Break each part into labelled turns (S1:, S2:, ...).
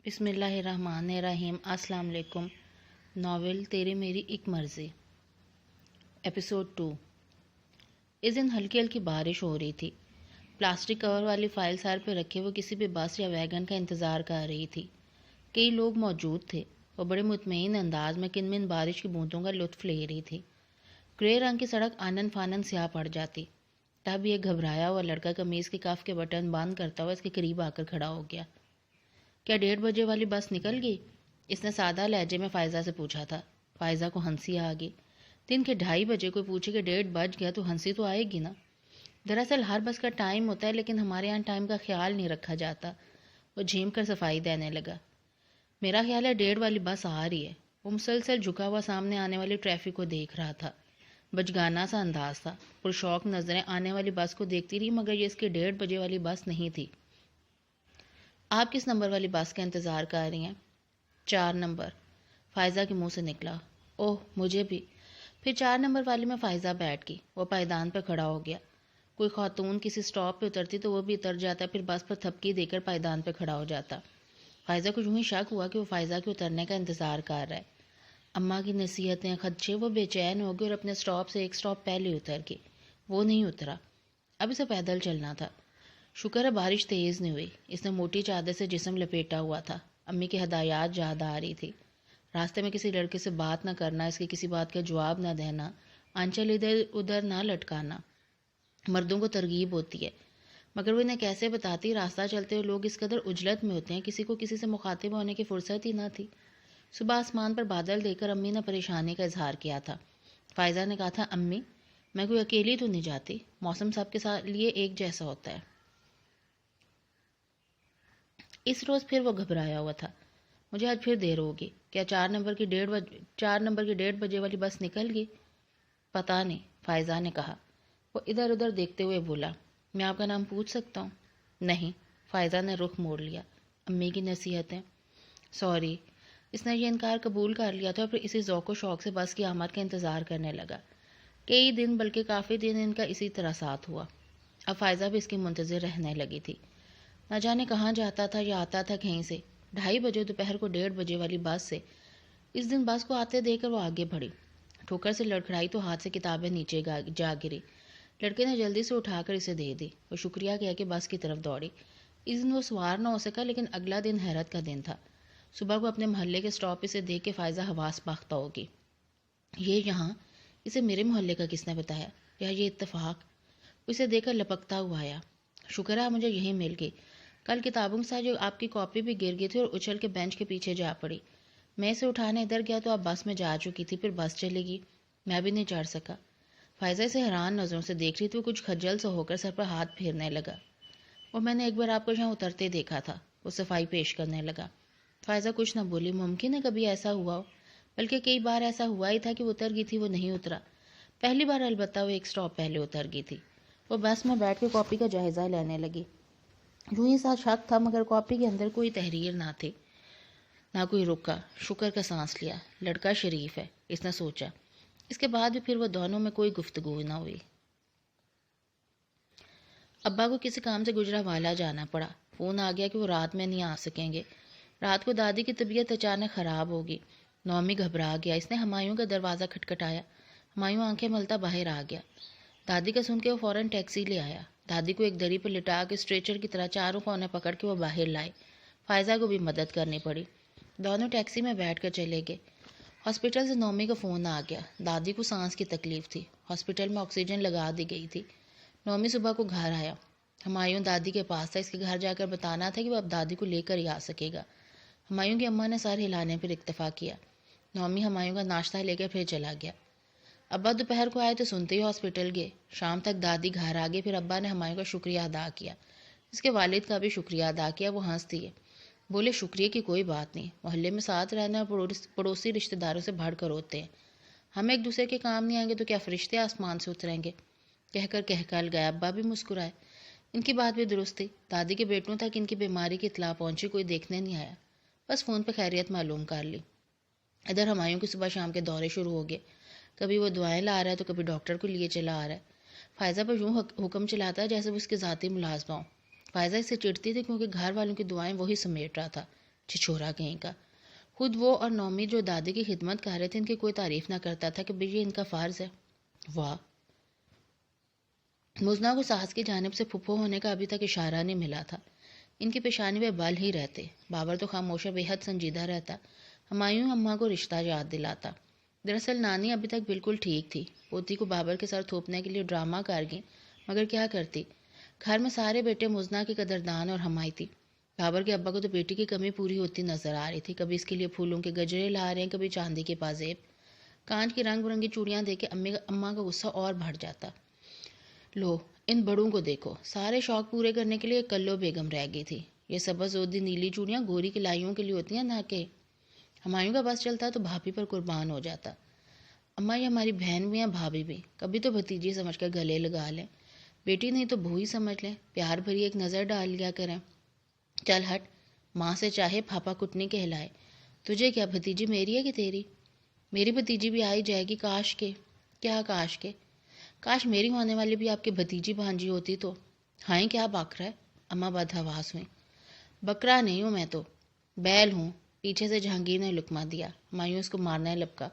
S1: بسم اللہ الرحمن الرحیم۔ السلام علیکم۔ ناول تیری میری ایک مرضی، ایپیسوڈ 2۔ اس دن ہلکی ہلکی بارش ہو رہی تھی۔ پلاسٹک کور والی فائل سر پہ رکھے وہ کسی بھی بس یا ویگن کا انتظار کر رہی تھی۔ کئی لوگ موجود تھے۔ وہ بڑے مطمئن انداز میں کن من بارش کی بوندوں کا لطف لے رہی تھی۔ گرے رنگ کی سڑک آنن فانن سیاہ پڑ جاتی۔ تب یہ گھبرایا ہوا لڑکا قمیض کے کف کے بٹن بند کرتا ہوا اس کے قریب آ کر کھڑا ہو گیا۔ کیا 1:30 بجے والی بس نکل گئی؟ اس نے سادہ لہجے میں فائزہ سے پوچھا تھا۔ فائزہ کو ہنسی آ گئی۔ دن کے 2:30 بجے کوئی پوچھے کہ 1:30 بج گیا تو ہنسی تو آئے گی نا۔ دراصل ہر بس کا ٹائم ہوتا ہے لیکن ہمارے یہاں ٹائم کا خیال نہیں رکھا جاتا۔ وہ جھیم کر صفائی دینے لگا۔ میرا خیال ہے 1:30 والی بس آ رہی ہے۔ وہ مسلسل جھکا ہوا سامنے آنے والی ٹریفک کو دیکھ رہا تھا۔ بچگانہ سا انداز تھا۔ پرشوق نظریں آنے والی بس کو دیکھتی رہی مگر یہ اس کی 1:30 بجے والی بس نہیں تھی۔ آپ کس نمبر والی بس کا انتظار کر رہی ہیں؟ 4 نمبر، فائزہ کے منہ سے نکلا۔ اوہ مجھے بھی۔ پھر 4 نمبر والی میں فائزہ بیٹھ گئی۔ وہ پائیدان پہ کھڑا ہو گیا۔ کوئی خاتون کسی سٹاپ پہ اترتی تو وہ بھی اتر جاتا، پھر بس پر تھپکی دے کر پائیدان پہ کھڑا ہو جاتا۔ فائزہ کو یوں ہی شک ہوا کہ وہ فائزہ کے اترنے کا انتظار کر رہا ہے۔ اماں کی نصیحتیں، خدشے، وہ بے چین ہو گئی اور اپنے سٹاپ سے ایک سٹاپ پہلے اتر گئی۔ وہ نہیں اترا۔ اب اسے پیدل چلنا تھا۔ شکر ہے بارش تیز نہیں ہوئی۔ اس نے موٹی چادر سے جسم لپیٹا ہوا تھا۔ امی کی ہدایات یاد آ رہی تھی۔ راستے میں کسی لڑکے سے بات نہ کرنا، اس کی کسی بات کا جواب نہ دینا، آنچل ادھر ادھر نہ لٹکانا۔ مردوں کو ترغیب ہوتی ہے مگر وہ انہیں کیسے بتاتی؟ راستہ چلتے ہوئے لوگ اس قدر عجلت میں ہوتے ہیں، کسی کو کسی سے مخاطب ہونے کی فرصت ہی نہ تھی۔ صبح آسمان پر بادل دیکھ کر امی نے پریشانی کا اظہار کیا تھا۔ فائزہ نے کہا تھا، امی میں کوئی اکیلی تو نہیں جاتی؟ موسم سب کے ساتھ لیے ایک جیسا ہوتا ہے۔ اس روز پھر وہ گھبرایا ہوا تھا۔ مجھے آج پھر دیر ہوگی۔ کیا 4 نمبر کی 1:30 بجے والی بس نکل گئی؟ پتہ نہیں، فائزہ نے کہا۔ وہ ادھر ادھر دیکھتے ہوئے بولا، میں آپ کا نام پوچھ سکتا ہوں؟ نہیں۔ فائزہ نے رخ موڑ لیا۔ امی کی نصیحتیں۔ سوری۔ اس نے یہ انکار قبول کر لیا تھا اور پھر اسی ذوق و شوق سے بس کی آمد کا انتظار کرنے لگا۔ کئی دن بلکہ کافی دن ان کا اسی طرح ساتھ ہوا۔ اب فائزہ بھی اس کی منتظر رہنے لگی تھی۔ نہ جانے کہاں جاتا تھا یا آتا تھا کہیں سے۔ 2:30 بجے دوپہر کو 1:30 بجے والی بس سے۔ اس دن بس کو آتے دیکھ کر وہ آگے بڑھی۔ ٹھوکر سے لڑکھڑائی تو ہاتھ سے کتابیں نیچے جا گری۔ لڑکے نے جلدی سے اٹھا کر اسے دے دی۔ وہ شکریہ کہہ کے بس کی طرف دوڑی۔ اس دن وہ سوار نہ ہو سکا لیکن اگلا دن حیرت کا دن تھا۔ صبح کو اپنے محلے کے سٹاپ پہ سے دیکھ کے فائزہ حواس باختہ ہوگی۔ یہ یہاں؟ اسے میرے محلے کا کس نے بتایا؟ یا یہ اتفاق؟ اسے دیکھ کر لپکتا ہوا آیا۔ شکر ہے مجھے یہیں مل گئی۔ کل کتابوں کے ساتھ جو آپ کی کاپی بھی گر گئی تھی اور اچھل کے بینچ کے پیچھے جا پڑی۔ میں اسے اٹھانے ادھر گیا تو آپ بس میں جا چکی تھی، پھر بس چلے گی، میں بھی نہیں چڑھ سکا۔ فائزہ اسے حیران نظروں سے دیکھ رہی تھی۔ وہ کچھ خجل سا ہو کر سر پر ہاتھ پھیرنے لگا۔ وہ میں نے ایک بار آپ کو یہاں اترتے دیکھا تھا۔ وہ صفائی پیش کرنے لگا۔ فائزہ کچھ نہ بولی۔ ممکن ہے کبھی ایسا ہوا ہو، بلکہ کئی بار ایسا ہوا ہی تھا کہ وہ اتر گئی تھی، وہ نہیں اترا۔ پہلی بار البتہ وہ ایک سٹاپ پہلے اتر گئی تھی۔ وہ بس میں بیٹھ کے کاپی کا جائزہ لینے لگی۔ یوں ہی سا شک تھا مگر کاپی کے اندر کوئی تحریر نہ تھی، نہ کوئی رکا۔ شکر کا سانس لیا۔ لڑکا شریف ہے، اس نے سوچا۔ اس کے بعد بھی پھر وہ دونوں میں کوئی گفتگو نہ ہوئی۔ ابا کو کسی کام سے گجرانوالہ جانا پڑا۔ فون آ گیا کہ وہ رات میں نہیں آ سکیں گے۔ رات کو دادی کی طبیعت اچانک خراب ہوگی۔ نومی گھبرا گیا۔ اس نے ہمایوں کا دروازہ کھٹکھٹایا۔ ہمایوں آنکھیں ملتا باہر آ گیا۔ دادی کا سن کے وہ فوراً ٹیکسی لے آیا۔ دادی کو ایک دری پر لٹا کے اسٹریچر کی طرح چاروں کونے پکڑ کے وہ باہر لائے۔ فائزہ کو بھی مدد کرنی پڑی۔ دونوں ٹیکسی میں بیٹھ کر چلے گئے۔ ہاسپٹل سے نومی کا فون آ گیا۔ دادی کو سانس کی تکلیف تھی۔ ہاسپٹل میں آکسیجن لگا دی گئی تھی۔ نومی صبح کو گھر آیا۔ ہمایوں دادی کے پاس تھا۔ اس کے گھر جا کر بتانا تھا کہ وہ اب دادی کو لے کر ہی آ سکے گا۔ ہمایوں کی اماں نے سر ہلانے پر اکتفا کیا۔ نومی ہمایوں کا ناشتہ لے کر پھر چلا گیا۔ ابا دوپہر کو آئے تو سنتے ہی ہاسپٹل گئے۔ شام تک دادی گھر آ گئی۔ پھر ابا نے ہمایوں کا شکریہ ادا کیا۔ اس کے والد کا بھی شکریہ ادا کیا۔ وہ ہنس دیے، بولے شکریہ کی کوئی بات نہیں، محلے میں ساتھ رہنا اور پڑوسی رشتہ داروں سے بڑھ کر ہوتے ہیں۔ ہم ایک دوسرے کے کام نہیں آئیں گے تو کیا فرشتے آسمان سے اتریں گے؟ کہہ کر کہل گئے۔ ابا بھی مسکرائے۔ ان کی بات بھی درست تھی۔ دادی کے بیٹوں تک ان کی بیماری کی اطلاع پہنچی، کوئی دیکھنے نہیں آیا، بس فون پہ خیریت معلوم کر لی۔ ادھر ہمایوں کی صبح شام کے دورے شروع ہو گئے۔ کبھی وہ دعائیں لا رہا ہے تو کبھی ڈاکٹر کو لیے چلا آ رہا ہے۔ فائزہ پر یوں حکم چلاتا ہے جیسے وہ اس کی ذاتی ملازمہ ہو۔ فائزہ اس سے چڑھتی تھی کیونکہ گھر والوں کی دعائیں وہی سمیٹ رہا تھا۔ چھچورا کہیں کا۔ خود وہ اور نومی جو دادی کی خدمت کر رہے تھے ان کی کوئی تعریف نہ کرتا تھا کہ یہ ان کا فرض ہے۔ واہ! مزنا کو ساس کی جانب سے پھپھو ہونے کا ابھی تک اشارہ نہیں ملا تھا۔ ان کی پیشانی پہ بال ہی رہتے۔ بابر تو خاموش بے حد سنجیدہ رہتا، ہمایوں اماں کو رشتہ یاد دلاتا۔ دراصل نانی ابھی تک بالکل ٹھیک تھی، پوتی کو بابر کے سر تھوپنے کے لیے ڈرامہ کر گئی، مگر کیا کرتی، گھر میں سارے بیٹے مزنا کی قدردان اور حمایتی۔ بابر کے ابا کو تو بیٹی کی کمی پوری ہوتی نظر آ رہی تھی، کبھی اس کے لیے پھولوں کے گجرے لا رہے ہیں، کبھی چاندی کے پازیب، کانچ کی رنگ برنگی چوڑیاں دیکھ کے اماں کا غصہ اور بڑھ جاتا۔ لو ان بڑوں کو دیکھو، سارے شوق پورے کرنے کے لیے کلو بیگم رہ گئی تھی۔ یہ سبز ودی نیلی چوڑیاں گوری کی لائیوں کے لیے ہوتی ہیں، نہ کہ ہمایوں کا بس چلتا تو بھابھی پر قربان ہو جاتا۔ اماں یہ ہماری بہن بھی ہیں، بھابھی بھی، کبھی تو بھتیجی سمجھ کر گلے لگا لیں، بیٹی نہیں تو بھوئی سمجھ لیں، پیار بھری ایک نظر ڈال لیا کریں۔ چل ہٹ، ماں سے چاہے پھاپا کٹنی کہلائے، تجھے کیا، بھتیجی میری ہے کہ تیری؟ میری بھتیجی بھی آئی جائے گی، کاش کے، کیا کاش کے، کاش میری ہونے والی بھی آپ کی بھتیجی بھانجی ہوتی تو۔ ہائیں کیا باک رہا ہے؟ اماں بدحواس ہوئیں۔ بکرا نہیں ہوں میں تو، بیل ہوں، پیچھے سے جہانگیر نے لقمہ دیا، ہمایوں اس کو مارنا لپکا۔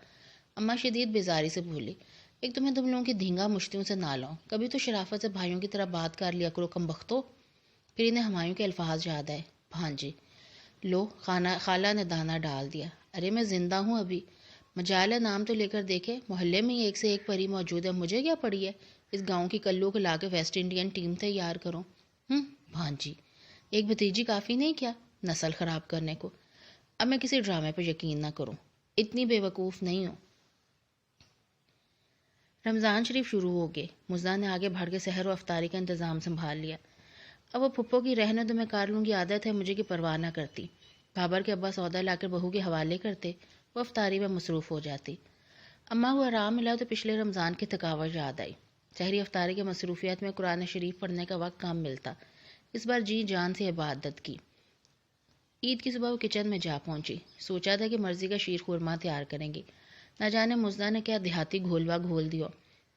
S1: اماں شدید بیزاری سے بولی، ایک تو میں تم لوگوں کی دھینگا مشتیوں سے نہ لاؤں، کبھی تو شرافت سے بھائیوں کی طرح بات کر لیا کرو کم بختو۔ پھر انہیں ہمایوں کے الفاظ یاد آئے، بھانجی، لو خالہ نے دانہ ڈال دیا، ارے میں زندہ ہوں ابھی، مجال ہے نام تو لے کر دیکھے، محلے میں ہی ایک سے ایک پری موجود ہے، مجھے کیا پڑی ہے، اس گاؤں کی کلو کو لا کے ویسٹ انڈین ٹیم تیار کروں۔ بھانجی، ایک بھتیجی کافی نہیں کیا نسل خراب کرنے کو؟ اب میں کسی ڈرامے پہ یقین نہ کروں، اتنی بے وقوف نہیں ہوں۔ رمضان شریف شروع ہو گئے، مزنا نے آگے بڑھ کے سحر و افطاری کا انتظام سنبھال لیا۔ اب وہ پھپھو کی رہنے تو میں کر لوں گی عادت ہے مجھے کی پرواہ نہ کرتی۔ بابر کے ابا سودا لا کر بہو کے حوالے کرتے، وہ افطاری میں مصروف ہو جاتی۔ اماں کو آرام ملا تو پچھلے رمضان کی تھکاوٹ یاد آئی۔ سحری افطاری کی مصروفیات میں قرآن شریف پڑھنے کا وقت کم ملتا، اس بار جی جان سے عبادت کی۔ عید کی صبح وہ کچن میں جا پہنچی، سوچا تھا کہ مرضی کا شیر خورما تیار کریں گی، نہ جانے مزنا نے کیا دیہاتی گھولوا گھول دیا،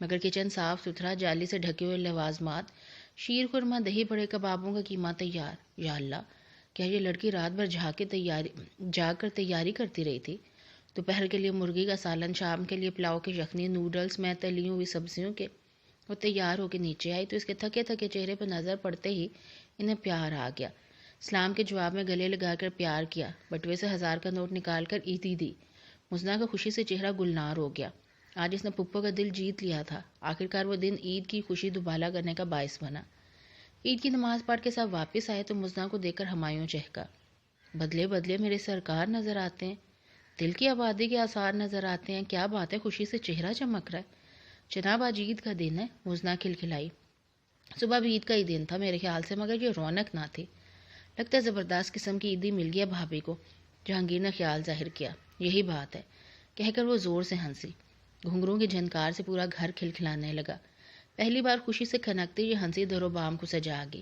S1: مگر کچن صاف ستھرا، جالی سے ڈھکے ہوئے لوازمات، شیر خورما، دہی بڑے کبابوں کا قیمہ تیار۔ یا اللہ، کیا یہ لڑکی رات بھر جاگ کر تیاری کرتی رہی تھی؟ دوپہر کے لیے مرغی کا سالن، شام کے لیے پلاؤ کی یخنی، نوڈلز میں تلی ہوئی سبزیوں کے۔ وہ تیار ہو کے نیچے آئی تو اس کے تھکے تھکے چہرے پر نظر پڑتے ہی انہیں پیار آ گیا۔ سلام کے جواب میں گلے لگا کر پیار کیا، بٹوے سے 1000 کا نوٹ نکال کر عیدی دی۔ مزنا کا خوشی سے چہرہ گلنار ہو گیا، آج اس نے پھپھو کا دل جیت لیا تھا۔ آخرکار وہ دن عید کی خوشی دوبالا کرنے کا باعث بنا۔ عید کی نماز پڑھ کے سب واپس آئے تو مزنا کو دیکھ کر ہمایوں چہکا، بدلے بدلے میرے سرکار نظر آتے ہیں، دل کی آبادی کے آثار نظر آتے ہیں، کیا بات ہے، خوشی سے چہرہ چمک رہا ہے۔ جناب آج عید کا دن ہے، مزنا کھلکھلائی۔ صبح بھی عید کا ہی دن تھا میرے خیال سے، مگر یہ رونق نہ تھی، لگتا ہے زبردست قسم کی عیدی مل گیا بھابھی کو۔ جہانگیر نے خیال ظاہر کیا، یہی بات ہے، کہہ کر وہ زور سے ہنسی، گھنگروں کی جھنکار سے پورا گھر کھلکھلانے لگا۔ پہلی بار خوشی سے کھنکتی یہ ہنسی در و بام کو سجا گئی۔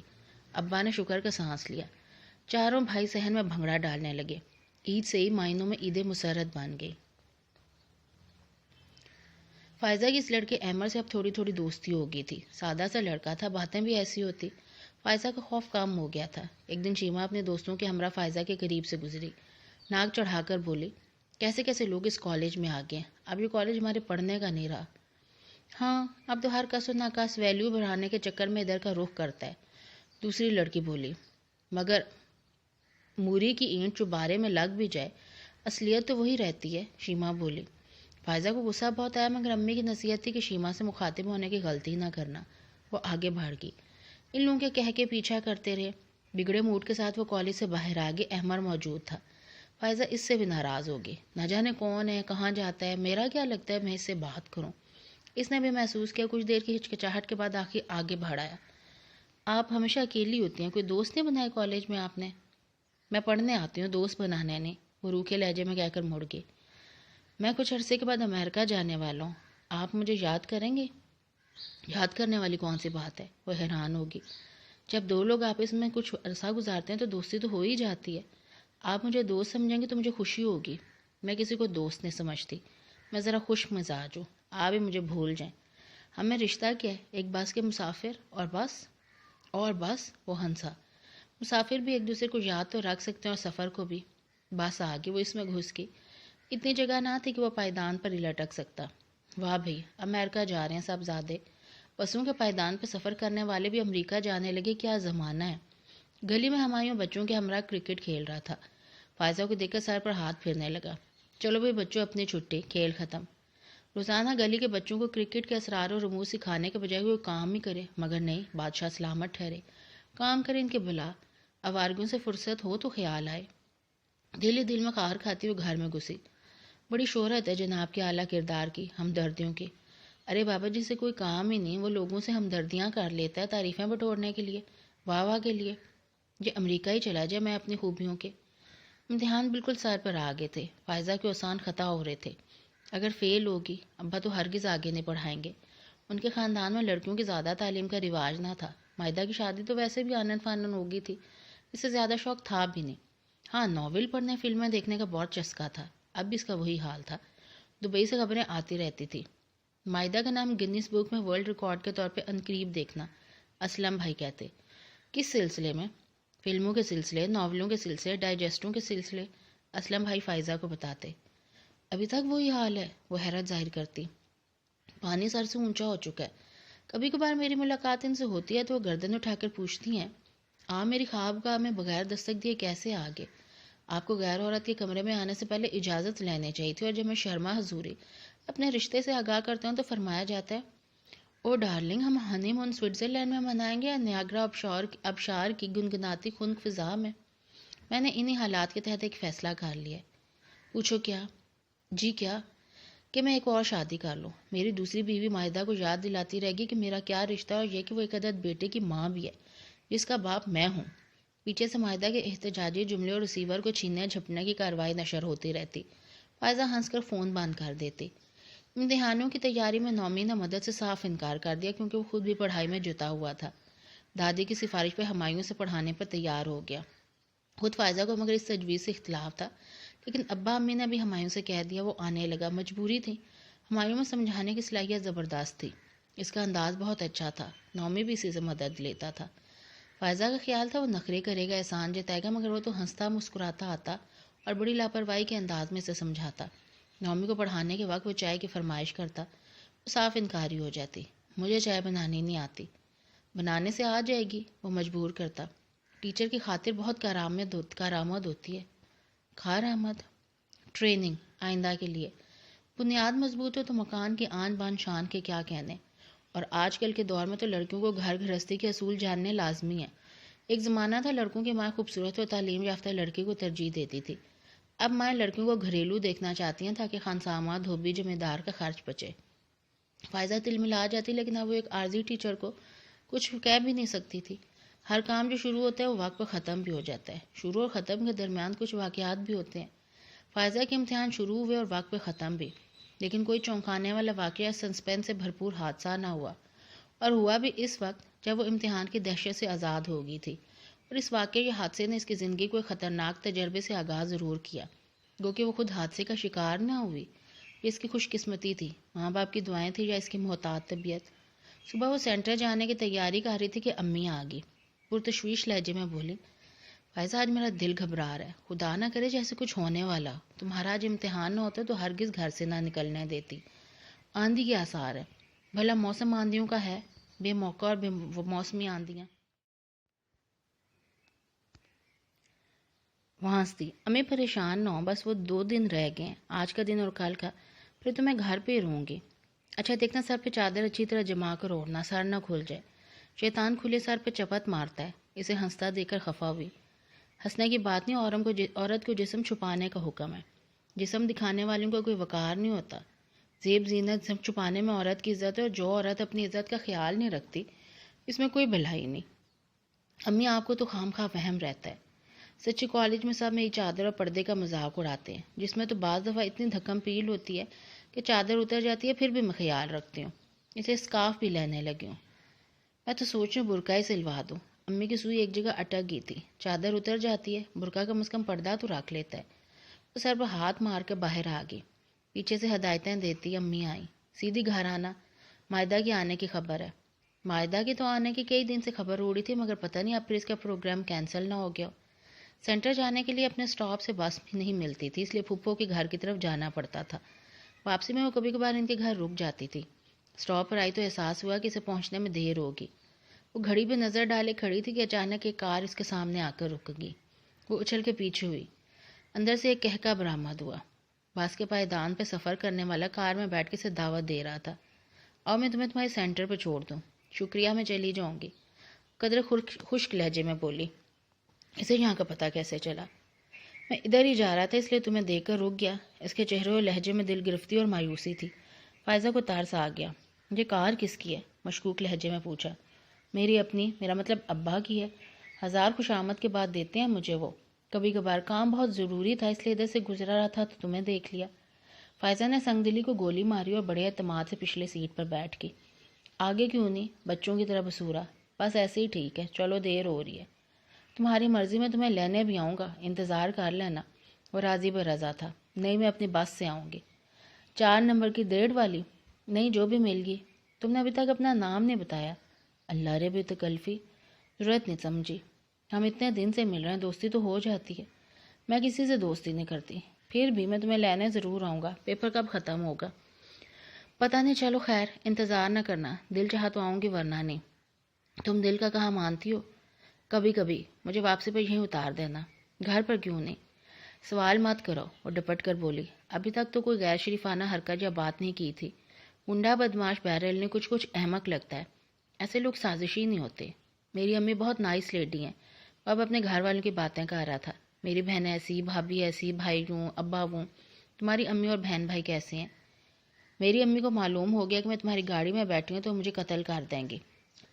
S1: ابا نے شکر کا سانس لیا، چاروں بھائی صحن میں بھنگڑا ڈالنے لگے۔ عید سے ہی معنوں میں عید مسرت بن گئی۔ فائزہ کی اس لڑکے احمد سے اب تھوڑی تھوڑی دوستی ہو گئی تھی، سادہ سا لڑکا تھا، باتیں بھی ایسی ہوتی۔ فائزہ کا خوف کم ہو گیا تھا۔ ایک دن شیما اپنے دوستوں کے ہمراہ فائزہ کے قریب سے گزری، ناک چڑھا کر بولی، کیسے کیسے لوگ اس کالج میں آ گئے، اب یہ کالج ہمارے پڑھنے کا نہیں رہا۔ ہاں، اب تو ہر کس و ناکس ویلیو بڑھانے کے چکر میں ادھر کا رخ کرتا ہے، دوسری لڑکی بولی۔ مگر موری کی اینٹ چوبارے میں لگ بھی جائے، اصلیت تو وہی رہتی ہے، شیما بولی۔ فائزہ کو غصہ بہت آیا، مگر امی کی نصیحت تھی کہ شیما سے مخاطب ہونے کی غلطی نہ کرنا۔ وہ آگے بڑھ گئی، ان لوگوں کے کہہ کے پیچھا کرتے رہے۔ بگڑے موڈ کے ساتھ وہ کالج سے باہر آ گئی، احمد موجود تھا۔ فائزہ اس سے بھی ناراض ہو گئی، نہ جانے کون ہے، کہاں جاتا ہے، میرا کیا لگتا ہے میں اس سے بات کروں۔ اس نے بھی محسوس کیا، کچھ دیر کی ہچکچاہٹ کے بعد آخر آگے بڑھایا، آپ ہمیشہ اکیلی ہوتی ہیں، کوئی دوست نہیں بنائے کالج میں آپ نے؟ میں پڑھنے آتی ہوں، دوست بنانے نہیں، وہ روکھے لہجے میں کہہ کر مڑ گئی۔ میں کچھ عرصے کے بعد امریکہ جانے والا ہوں، آپ مجھے یاد کریں گے؟ یاد کرنے والی کون سی بات ہے، وہ حیران ہوگی، جب دو لوگ آپس میں کچھ عرصہ گزارتے ہیں تو دوستی تو ہو ہی جاتی ہے۔ آپ مجھے دوست سمجھیں گے تو مجھے خوشی ہوگی، میں کسی کو دوست نہیں سمجھتی، میں ذرا خوش مزاج ہوں، آپ ہی مجھے بھول جائیں، ہمیں رشتہ کیا ہے، ایک بس کے مسافر، اور بس وہ ہنسا، مسافر بھی ایک دوسرے کو یاد تو رکھ سکتے ہیں اور سفر کو بھی، بس آگے وہ اس میں گھس گئی۔ اتنی جگہ نہ تھی کہ وہ پائیدان پر ہی لٹک سکتا۔ واہ بھئی، امریکہ جا رہے ہیں صاحبزادے، بسوں کے پائیدان پہ سفر کرنے والے بھی امریکہ جانے لگے، کیا زمانہ ہے۔ گلی میں ہمایوں بچوں کے ہمراہ کرکٹ کھیل رہا تھا۔ فائزہ کو دیکھ کر سر پر ہاتھ پھرنے لگا۔ چلو بھئی بچوں، اپنی چھٹی، کھیل ختم۔ روزانہ گلی کے بچوں کو کرکٹ کے اسرار و رموز سکھانے کے بجائے وہ کام ہی کرے، مگر نہیں، بادشاہ سلامت ٹھہرے۔ کام کرے ان کے بلا، آوارگوں سے فرصت ہو تو خیال آئے۔ دل ہی دل میں قہر کھاتی وہ گھر میں گھسی۔ بڑی شہرت ہے جناب کے اعلیٰ کردار کی، ہمدردیوں کی۔ ارے بابا جی سے کوئی کام ہی نہیں، وہ لوگوں سے ہمدردیاں کر لیتا ہے تعریفیں بٹورنے کے لیے، واہ واہ کے لیے۔ یہ امریکہ ہی چلا جائے میں اپنی خوبیوں کے۔ امتحان بالکل سر پر آ گئے تھے، فائزہ کے آسان خطا ہو رہے تھے۔ اگر فیل ہوگی، ابا تو ہرگز آگے نہیں پڑھائیں گے۔ ان کے خاندان میں لڑکیوں کی زیادہ تعلیم کا رواج نہ تھا۔ مائدہ کی شادی تو ویسے بھی آنن فانن ہو گئی تھی، اس سے زیادہ شوق تھا بھی نہیں۔ ہاں، ناول پڑھنے، فلمیں دیکھنے کا بہت چسکا تھا، اب بھی اس کا وہی حال تھا۔ دبئی سے خبریں آتی رہتی تھی۔ مائدہ کا نام گنیس بک میں ورلڈ ریکارڈ کے طور پہ عنقریب دیکھنا۔ اسلم بھائی کہتے۔ کس سلسلے میں؟ فلموں کے سلسلے، ناولوں کے سلسلے، ڈائجسٹوں کے سلسلے، اسلم بھائی فائزہ کو بتاتے۔ ابھی تک وہی حال ہے، وہ حیرت ظاہر کرتی۔ پانی سر سے اونچا ہو چکا ہے۔ کبھی کبھار میری ملاقات ان سے ہوتی ہے تو وہ گردن اٹھا کر پوچھتی ہیں، آپ میری خوابگاہ میں بغیر دستک دیے کیسے آگے؟ آپ کو غیر عورت کے کمرے میں آنے سے پہلے اجازت لینے چاہیے تھی، اور جب میں شرما حضوری اپنے رشتے سے آگاہ کرتا ہوں تو فرمایا جاتا ہے، او ڈارلنگ، ہم ہنی مون سوئٹزرلینڈ میں منائیں گے یا نیاگرا ابشار کی گنگناتی خنک فضا میں؟ میں نے انہی حالات کے تحت ایک فیصلہ کر لیا ہے۔ پوچھو کیا؟ جی کیا؟ کہ میں ایک اور شادی کر لوں۔ میری دوسری بیوی مائدہ کو یاد دلاتی رہے گی کہ میرا کیا رشتہ ہے، اور یہ کہ وہ ایک عدد بیٹے کی ماں بھی ہے جس کا باپ میں ہوں۔ پیچھے سے مائدہ کے احتجاجی جملے اور ریسیور کو چھیننے جھپٹنے کی کارروائی نشر ہوتی رہتی۔ فائزہ ہنس کر فون بند کر دیتی۔ امتحانوں کی تیاری میں نومی نے مدد سے صاف انکار کر دیا، کیونکہ وہ خود بھی پڑھائی میں جتا ہوا تھا۔ دادی کی سفارش پہ ہمایوں سے پڑھانے پر تیار ہو گیا۔ خود فائزہ کو مگر اس تجویز سے اختلاف تھا، لیکن ابا امی نے بھی ہمایوں سے کہہ دیا۔ وہ آنے لگا، مجبوری تھی۔ ہمایوں میں سمجھانے کی صلاحیت زبردست تھی، اس کا انداز بہت اچھا تھا، نومی بھی اسی سے مدد لیتا تھا۔ فائزہ کا خیال تھا وہ نخرے کرے گا، احسان جتائے گا، مگر وہ تو ہنستا مسکراتا آتا اور بڑی لاپرواہی کے انداز میں اسے سمجھاتا۔ نومی کو پڑھانے کے وقت وہ چائے کی فرمائش کرتا، وہ صاف انکاری ہو جاتی، مجھے چائے بنانی نہیں آتی۔ بنانے سے آ جائے گی، وہ مجبور کرتا۔ ٹیچر کی خاطر بہت کارآمد ہوتی ہے۔ کارآمد؟ ٹریننگ، آئندہ کے لیے۔ بنیاد مضبوط ہو تو مکان کی آن بان شان کے کیا کہنے، اور آج کل کے دور میں تو لڑکیوں کو گھر گھرستی کے اصول جاننے لازمی ہیں۔ ایک زمانہ تھا لڑکوں کی مائیں خوبصورت اور تعلیم یافتہ لڑکی کو ترجیح دیتی تھی، اب مائیں لڑکیوں کو گھریلو دیکھنا چاہتی ہیں تاکہ خانسامہ دھوبی ذمہ دار کا خرچ بچے۔ فائزہ تل ملا جاتی، لیکن اب وہ ایک عارضی ٹیچر کو کچھ کہہ بھی نہیں سکتی تھی۔ ہر کام جو شروع ہوتا ہے وہ وقت پر ختم بھی ہو جاتا ہے، شروع اور ختم کے درمیان کچھ واقعات بھی ہوتے ہیں۔ فائزہ کے امتحان شروع ہوئے اور وقت پہ ختم بھی، لیکن کوئی چونکانے والا واقعہ سسپینس سے بھرپور حادثہ نہ ہوا، اور ہوا بھی اس وقت جب وہ امتحان کی دہشت سے آزاد ہو گئی تھی۔ اور اس واقعے یا حادثے نے اس کی زندگی کو ایک خطرناک تجربے سے آغاز ضرور کیا، گو کہ وہ خود حادثے کا شکار نہ ہوئی۔ یہ اس کی خوش قسمتی تھی، ماں باپ کی دعائیں تھیں یا اس کی محتاط طبیعت۔ صبح وہ سینٹر جانے کی تیاری کر رہی تھی کہ امی آ گئی۔ پرتشویش لہجے میں بولی، فائزہ آج میرا دل گھبرا رہا ہے، خدا نہ کرے جیسے کچھ ہونے والا، تمہارا آج امتحان نہ ہوتا تو ہرگز گھر سے نہ نکلنے دیتی۔ آندھی کے آثار ہے، بھلا موسم آندھیوں کا ہے، بے موقع اور بے موسمی آندیاں۔ وہ ہنستی، امی پریشان نہ ہو، بس وہ 2 دن رہ گئے، آج کا دن اور کل کا، پھر تو میں گھر پہ ہی رہوں گی۔ اچھا دیکھنا سر پہ چادر اچھی طرح جما کر اوڑھنا، سر نہ کھل جائے، شیطان کھلے سر پہ چپت مارتا ہے۔ اسے ہنستا دیکھ کر خفا ہوئی۔ ہنسنے کی بات نہیں، عورت کو جسم چھپانے کا حکم ہے، جسم دکھانے والوں کو کوئی وقار نہیں ہوتا۔ زیب زینت چھپانے میں عورت کی عزت ہے، اور جو عورت اپنی عزت کا خیال نہیں رکھتی اس میں کوئی بھلائی نہیں۔ امی آپ کو تو خام خواہ وہم رہتا ہے، سچی کالج میں سب میری چادر اور پردے کا مذاق اڑاتے ہیں، جس میں تو بعض دفعہ اتنی دھکم پیل ہوتی ہے کہ چادر اتر جاتی ہے، پھر بھی میں خیال رکھتی ہوں، اسے اسکارف بھی لینے لگی ہوں۔ میں تو سوچ رہی ہوں برقع ہی سلوا دوں۔ امی کی سوئی ایک جگہ اٹک گئی تھی، چادر اتر جاتی ہے، برقع کم از کم پردہ تو رکھ لیتا ہے۔ وہ سر پر ہاتھ مار کر باہر آ گئی، پیچھے سے ہدایتیں دیتی امی آئیں، سیدھی گھر آنا، مائدہ کے آنے کی خبر ہے۔ مائدہ کی تو آنے کی کئی دن سے خبر اڑی تھی، مگر پتہ نہیں اب پھر اس کا پروگرام کینسل نہ ہو گیا۔ سینٹر جانے کے لیے اپنے اسٹاپ سے بس بھی نہیں ملتی تھی، اس لیے پھپھو کے گھر کی طرف جانا پڑتا تھا۔ واپسی میں وہ کبھی کبھار ان کے گھر رک جاتی تھی۔ اسٹاپ پر آئی تو احساس ہوا کہ اسے پہنچنے میں دیر ہوگی۔ وہ گھڑی پہ نظر ڈالے کھڑی تھی کہ اچانک ایک کار اس کے سامنے آ کر رک گئی۔ وہ اچھل کے پیچھے ہوئی۔ اندر سے ایک کہکا برآمد ہوا۔ باس کے پائیدان پہ سفر کرنے والا کار میں بیٹھ کے اسے دعوت دے رہا تھا۔ اور میں تمہیں تمہارے سینٹر پہ چھوڑ دوں۔ شکریہ، میں چلی جاؤں گی، قدر خشک لہجے میں بولی۔ اسے یہاں کا پتہ کیسے چلا؟ میں ادھر ہی جا رہا تھا، اس لیے تمہیں دیکھ کر رک گیا۔ اس کے چہرے اور لہجے میں دل گرفتی اور مایوسی تھی۔ فائزہ کو ترس آ گیا۔ یہ کار کس کی ہے؟ مشکوک لہجے میں پوچھا۔ میری اپنی، میرا مطلب ابا کی ہے۔ 1000 خوشامد کے بعد دیتے ہیں مجھے وہ۔ کبھی کبھار کام بہت ضروری تھا، اس لیے ادھر سے گزرا رہا تھا تو تمہیں دیکھ لیا۔ فائزہ نے سنگ دلی کو گولی ماری اور بڑے اعتماد سے پچھلے سیٹ پر بیٹھ گئی۔ آگے کیوں نہیں؟ بچوں کی طرح بسورا۔ بس ایسے ہی ٹھیک ہے، چلو دیر ہو رہی ہے۔ تمہاری مرضی، میں تمہیں لینے بھی آؤں گا، انتظار کر لینا۔ وہ راضی برضا تھا۔ نہیں، میں اپنی بس سے آؤں گی۔ 4 نمبر کی 1.5 والی؟ نہیں، جو بھی مل گئی۔ تم نے ابھی تک اپنا نام نہیں بتایا۔ اللہ رے بے تکلفی، ضرورت نہیں سمجھی۔ ہم اتنے دن سے مل رہے ہیں، دوستی تو ہو جاتی ہے۔ میں کسی سے دوستی نہیں کرتی، پھر بھی میں تمہیں لینے ضرور آؤں گا۔ پیپر کب ختم ہوگا؟ پتہ نہیں، چلو خیر، انتظار نہ کرنا۔ دل چاہا تو آؤں گی ورنہ نہیں۔ تم دل کا کہا مانتی ہو؟ کبھی کبھی۔ مجھے واپسی پر یہیں اتار دینا۔ گھر پر کیوں نہیں؟ سوال مت کرو، وہ ڈپٹ کر بولی۔ ابھی تک تو کوئی غیر شریفانہ حرکت یا بات نہیں کی تھی۔ گنڈا بدماش بہرحال نے کچھ احمق لگتا ہے۔ ایسے لوگ سازشی نہیں ہوتے۔ میری امی بہت نائس لیڈی ہیں۔ وہ اب اپنے گھر والوں کی باتیں کر رہا تھا۔ میری بہن ایسی، بھابھی ایسی، بھائی یوں، ابا ووں۔ تمہاری امی اور بہن بھائی کیسے ہیں؟ میری امی کو معلوم ہو گیا کہ میں تمہاری گاڑی میں بیٹھی ہوں تو مجھے قتل کر دیں گے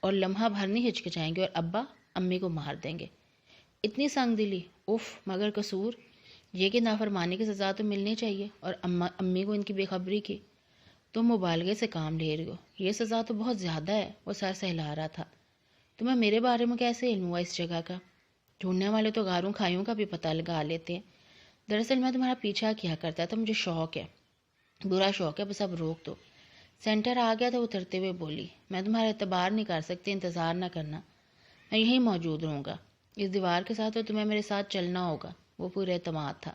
S1: اور لمحہ بھر نہیں ہچکچائیں گے، اور ابا امی کو مار دیں گے۔ اتنی سنگ دلی؟ اف، مگر قصور یہ کہ نافرمانی کی سزا تو ملنی چاہیے، اور امی کو ان کی بے خبری کی۔ تم مبالغے سے کام لے رہی ہو، یہ سزا تو بہت زیادہ ہے۔ وہ سر سہلا رہا تھا۔ تمہیں میرے بارے میں کیسے علم ہوا اس جگہ کا؟ ڈھونڈنے والے تو غاروں کھائیوں کا بھی پتہ لگا لیتے ہیں۔ دراصل میں تمہارا پیچھا کیا کرتا تھا، مجھے شوق ہے، برا شوق ہے، بس اب روک دو۔ سینٹر آ گیا تو اترتے ہوئے بولی۔ میں تمہارا اعتبار نہیں کر سکتی، انتظار نہ کرنا، میں یہیں موجود رہوں گا۔ اس دیوار کے ساتھ تو تمہیں میرے ساتھ چلنا ہوگا۔ وہ پورے اعتماد تھا۔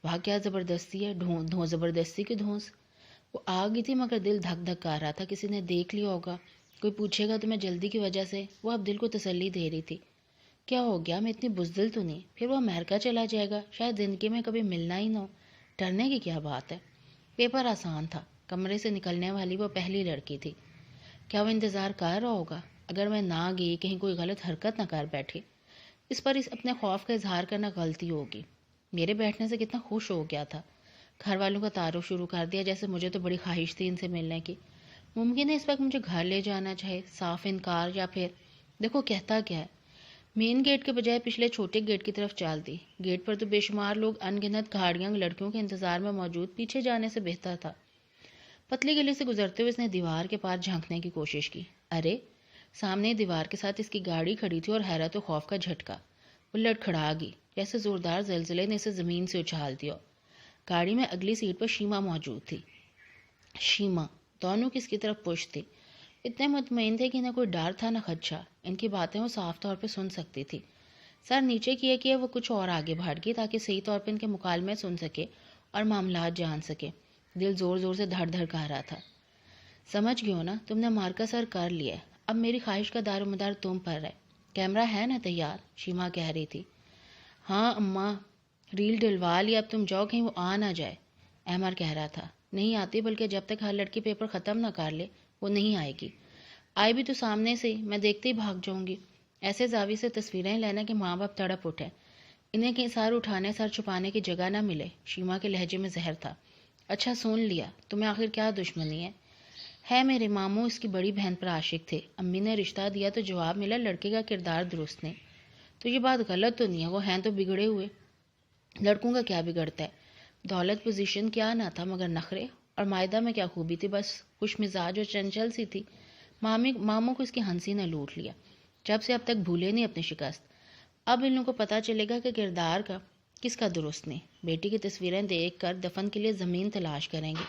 S1: وہاں کیا زبردستی ہے، زبردستی کی دھونس۔ وہ آ گئی تھی مگر دل دھک دھک کر رہا تھا، کسی نے دیکھ لیا ہوگا، کوئی پوچھے گا تمہیں جلدی کی وجہ سے۔ وہ اب دل کو تسلی دے رہی تھی۔ کیا ہو گیا، میں اتنی بزدل تو نہیں؟ پھر وہ امریکہ چلا جائے گا، شاید زندگی میں کبھی ملنا ہی نہ ہو۔ ڈرنے کی کیا بات ہے؟ پیپر آسان تھا۔ کمرے سے نکلنے والی وہ پہلی لڑکی تھی۔ کیا وہ انتظار کر رہا ہوگا؟ اگر میں نہ گئی، کہیں کوئی غلط حرکت نہ کر بیٹھے۔ اس پر اپنے خوف کا اظہار کرنا غلطی ہوگی۔ میرے بیٹھنے سے کتنا خوش ہو گیا تھا۔ گھر والوں کا تعارف شروع کر دیا، جیسے مجھے تو بڑی خواہش تھی ان سے ملنے کی۔ ممکن ہے اس وقت مجھے گھر لے جانا چاہے، صاف انکار، یا پھر دیکھو کہتا کیا ہے۔ مین گیٹ کے بجائے پچھلے چھوٹے گیٹ کی طرف چال دی۔ گیٹ پر تو بے شمار لوگ ان گنت گاڑیاں لڑکیوں کے انتظار میں موجود، پیچھے جانے سے بہتر تھا۔ پتلی گلی سے گزرتے ہوئے اس نے دیوار کے پار جھانکنے کی کوشش کی۔ ارے سامنے دیوار کے ساتھ اس کی گاڑی کھڑی تھی، اور حیرت و خوف کا جھٹکا۔ وہ لڑکھڑا گئی، جیسے زوردار زلزلے نے اسے زمین سے اچھال دیا۔ گاڑی میں اگلی سیٹ پر شیما موجود تھی۔ شیما دونوں کس کی طرف پشت تھی، اتنے مطمئن تھے کہ نہ کوئی ڈر تھا نہ خدشہ۔ ان کی باتیں وہ صاف طور پہ سن سکتی تھی۔ سر نیچے کیے وہ کچھ اور آگے بڑھ گئی تاکہ صحیح طور پہ ان کے مکالمے سن سکے اور معاملات جان سکے۔ دل زور زور سے دھڑ دھڑ کر رہا تھا۔ سمجھ گئے ہو نا، تم نے مارکا سر کر لیا ہے، اب میری خواہش کا دار و مدار تم پر ہے۔ کیمرہ ہے نا تیار؟ شیما کہہ رہی تھی۔ ہاں اماں، ریل ڈلوا لی، اب تم جاؤ، کہیں وہ آ نہ جائے۔ احمر کہہ رہا تھا۔ نہیں آتی، بلکہ جب تک ہر لڑکی پیپر ختم نہ کر لے وہ نہیں آئے گی۔ آئے بھی تو سامنے سے، میں دیکھتے ہی بھاگ جاؤں گی۔ ایسے زاویے سے تصویریں لینا کہ ماں باپ تڑپ اٹھے، انہیں کہیں سر اٹھانے سر چھپانے کی جگہ نہ ملے۔ شیما کے لہجے میں زہر تھا۔ اچھا سن لیا، تمہیں آخر کیا دشمنی ہے؟ میرے ماموں اس کی بڑی بہن پر عاشق تھے، امی نے رشتہ دیا تو جواب ملا لڑکے کا کردار درست نہیں۔ تو یہ بات غلط تو نہیں ہے، وہ ہیں تو بگڑے ہوئے۔ لڑکوں کا کیا بگڑتا ہے؟ دولت پوزیشن کیا نہ تھا مگر نخرے، اور مائدہ میں کیا خوبی تھی، بس خوش مزاج اور چنچل سی تھی۔ ماموں کو اس کی ہنسی نے لوٹ لیا، جب سے اب تک بھولے نہیں اپنی شکست۔ اب ان لوگوں کو پتہ چلے گا کہ کردار کا کس کا درست نہیں۔ بیٹی کی تصویریں دیکھ کر دفن کے لیے زمین تلاش کریں گے،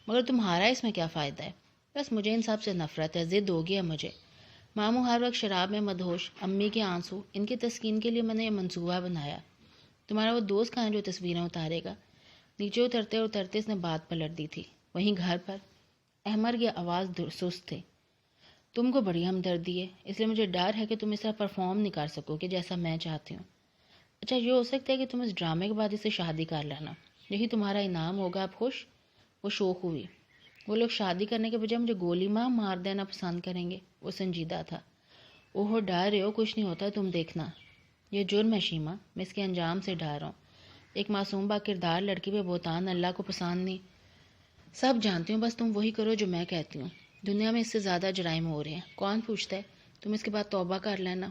S1: مگر تمہارا اس میں کیا فائدہ ہے؟ بس مجھے ان سب سے نفرت ہے، ضد ہو گیا مجھے۔ ماموں ہر وقت شراب میں مدہوش، امی کے آنسو، ان کی تسکین کے لیے میں نے یہ منصوبہ بنایا۔ تمہارا وہ دوست کہاں ہے جو تصویریں اتارے گا؟ نیچے اترتے اترتے اس نے بات پلٹ دی تھی۔ وہیں گھر پر؟ احمر کی آواز سست تھی۔ تم کو بڑی ہمدردی ہے، اس لیے مجھے ڈر ہے کہ تم اس طرح پرفارم نہیں کر سکو کہ جیسا میں چاہتی ہوں۔ اچھا یہ ہو سکتا ہے کہ تم اس ڈرامے کے بعد اسے شادی کر لینا، یہی تمہارا انعام ہوگا، آپ خوش؟ وہ شوق ہوئی۔ وہ لوگ شادی کرنے کے بجائے مجھے گولی مار دینا پسند کریں گے۔ وہ سنجیدہ تھا۔ اوہو ڈر رہے ہو، کچھ نہیں ہوتا، تم دیکھنا۔ یہ جرم ہے شیما، میں اس کے انجام سے ڈر رہا ہوں۔ ایک معصوم با کردار لڑکی پہ بہتان اللہ کو پسند نہیں۔ سب جانتی ہوں، بس تم وہی کرو جو میں کہتی ہوں۔ دنیا میں اس سے زیادہ جرائم ہو رہے ہیں، کون پوچھتا ہے؟ تم اس کے بعد توبہ کر لینا۔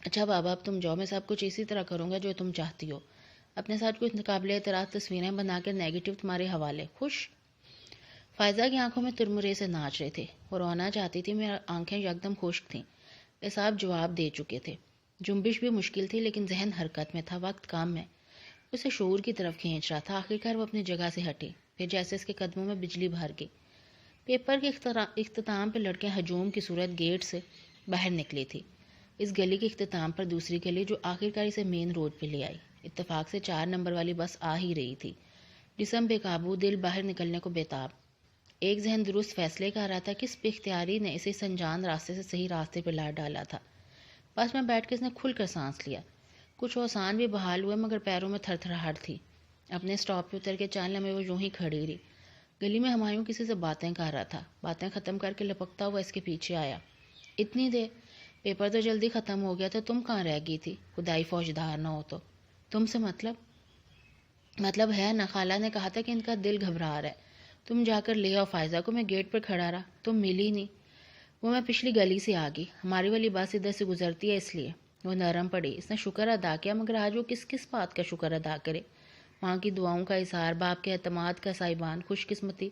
S1: اچھا بابا اب تم جاؤ، میں سب کچھ اسی طرح کروں گا جو تم چاہتی ہو۔ اپنے ساتھ کچھ قابل اعتراض تصویریں بنا کر نیگیٹو تمہارے حوالے۔ خوش؟ فائزہ کی آنکھوں میں ترمرے سے ناچ رہے تھے۔ وہ رونا چاہتی تھی، میری آنکھیں یکدم خشک تھیں۔ احساب جواب دے چکے تھے۔ جنبش بھی مشکل تھی لیکن ذہن حرکت میں تھا، وقت کام میں۔ اسے شعور کی طرف کھینچ رہا تھا۔ آخرکار وہ اپنی جگہ سے ہٹی، پھر جیسے اس کے قدموں میں بجلی بھر گئی۔ پیپر کے اختتام پہ لڑکیاں ہجوم کی صورت گیٹ سے باہر نکلی تھی۔ اس گلی کے اختتام پر دوسری گلی جو آخرکار اسے مین روڈ پہ لے آئی۔ اتفاق سے 4 نمبر والی بس آ ہی رہی تھی۔ جسم بے قابو، دل باہر نکلنے کو بےتاب۔ ایک ذہن درست فیصلے کر رہا تھا کہ اس بے-اختیاری نے اسے سنجان راستے سے صحیح راستے پہ لا ڈالا تھا۔ بس میں بیٹھ کے اس نے کھل کر سانس لیا۔ کچھ اوسان بھی بحال ہوئے مگر پیروں میں تھر تھراہٹ تھی۔ اپنے سٹاپ پہ اتر کے چند لمحے وہ یوں ہی کھڑی رہی۔ گلی میں ہمایوں کسی سے باتیں کر رہا تھا۔ باتیں ختم کر کے لپکتا ہوا اس کے پیچھے آیا۔ اتنی دیر؟ پیپر تو جلدی ختم ہو گیا تھا، تم کہاں رہ گئی تھی؟ خدائی فوجدار نہ ہو تو۔ تم سے مطلب ہے نا، خالہ نے کہا تھا کہ ان کا دل گھبرا رہا ہے، تم جا کر لے آؤ فائزہ کو۔ میں گیٹ پر کھڑا رہا، تم ملی نہیں۔ وہ میں پچھلی گلی سے آ گئی، ہماری والی بس ادھر سے گزرتی ہے اس لیے۔ وہ نرم پڑی۔ اس نے شکر ادا کیا، مگر آج وہ کس بات کا شکر ادا کرے؟ ماں کی دعاؤں کا اظہار، باپ کے اعتماد کا سائبان، خوش قسمتی۔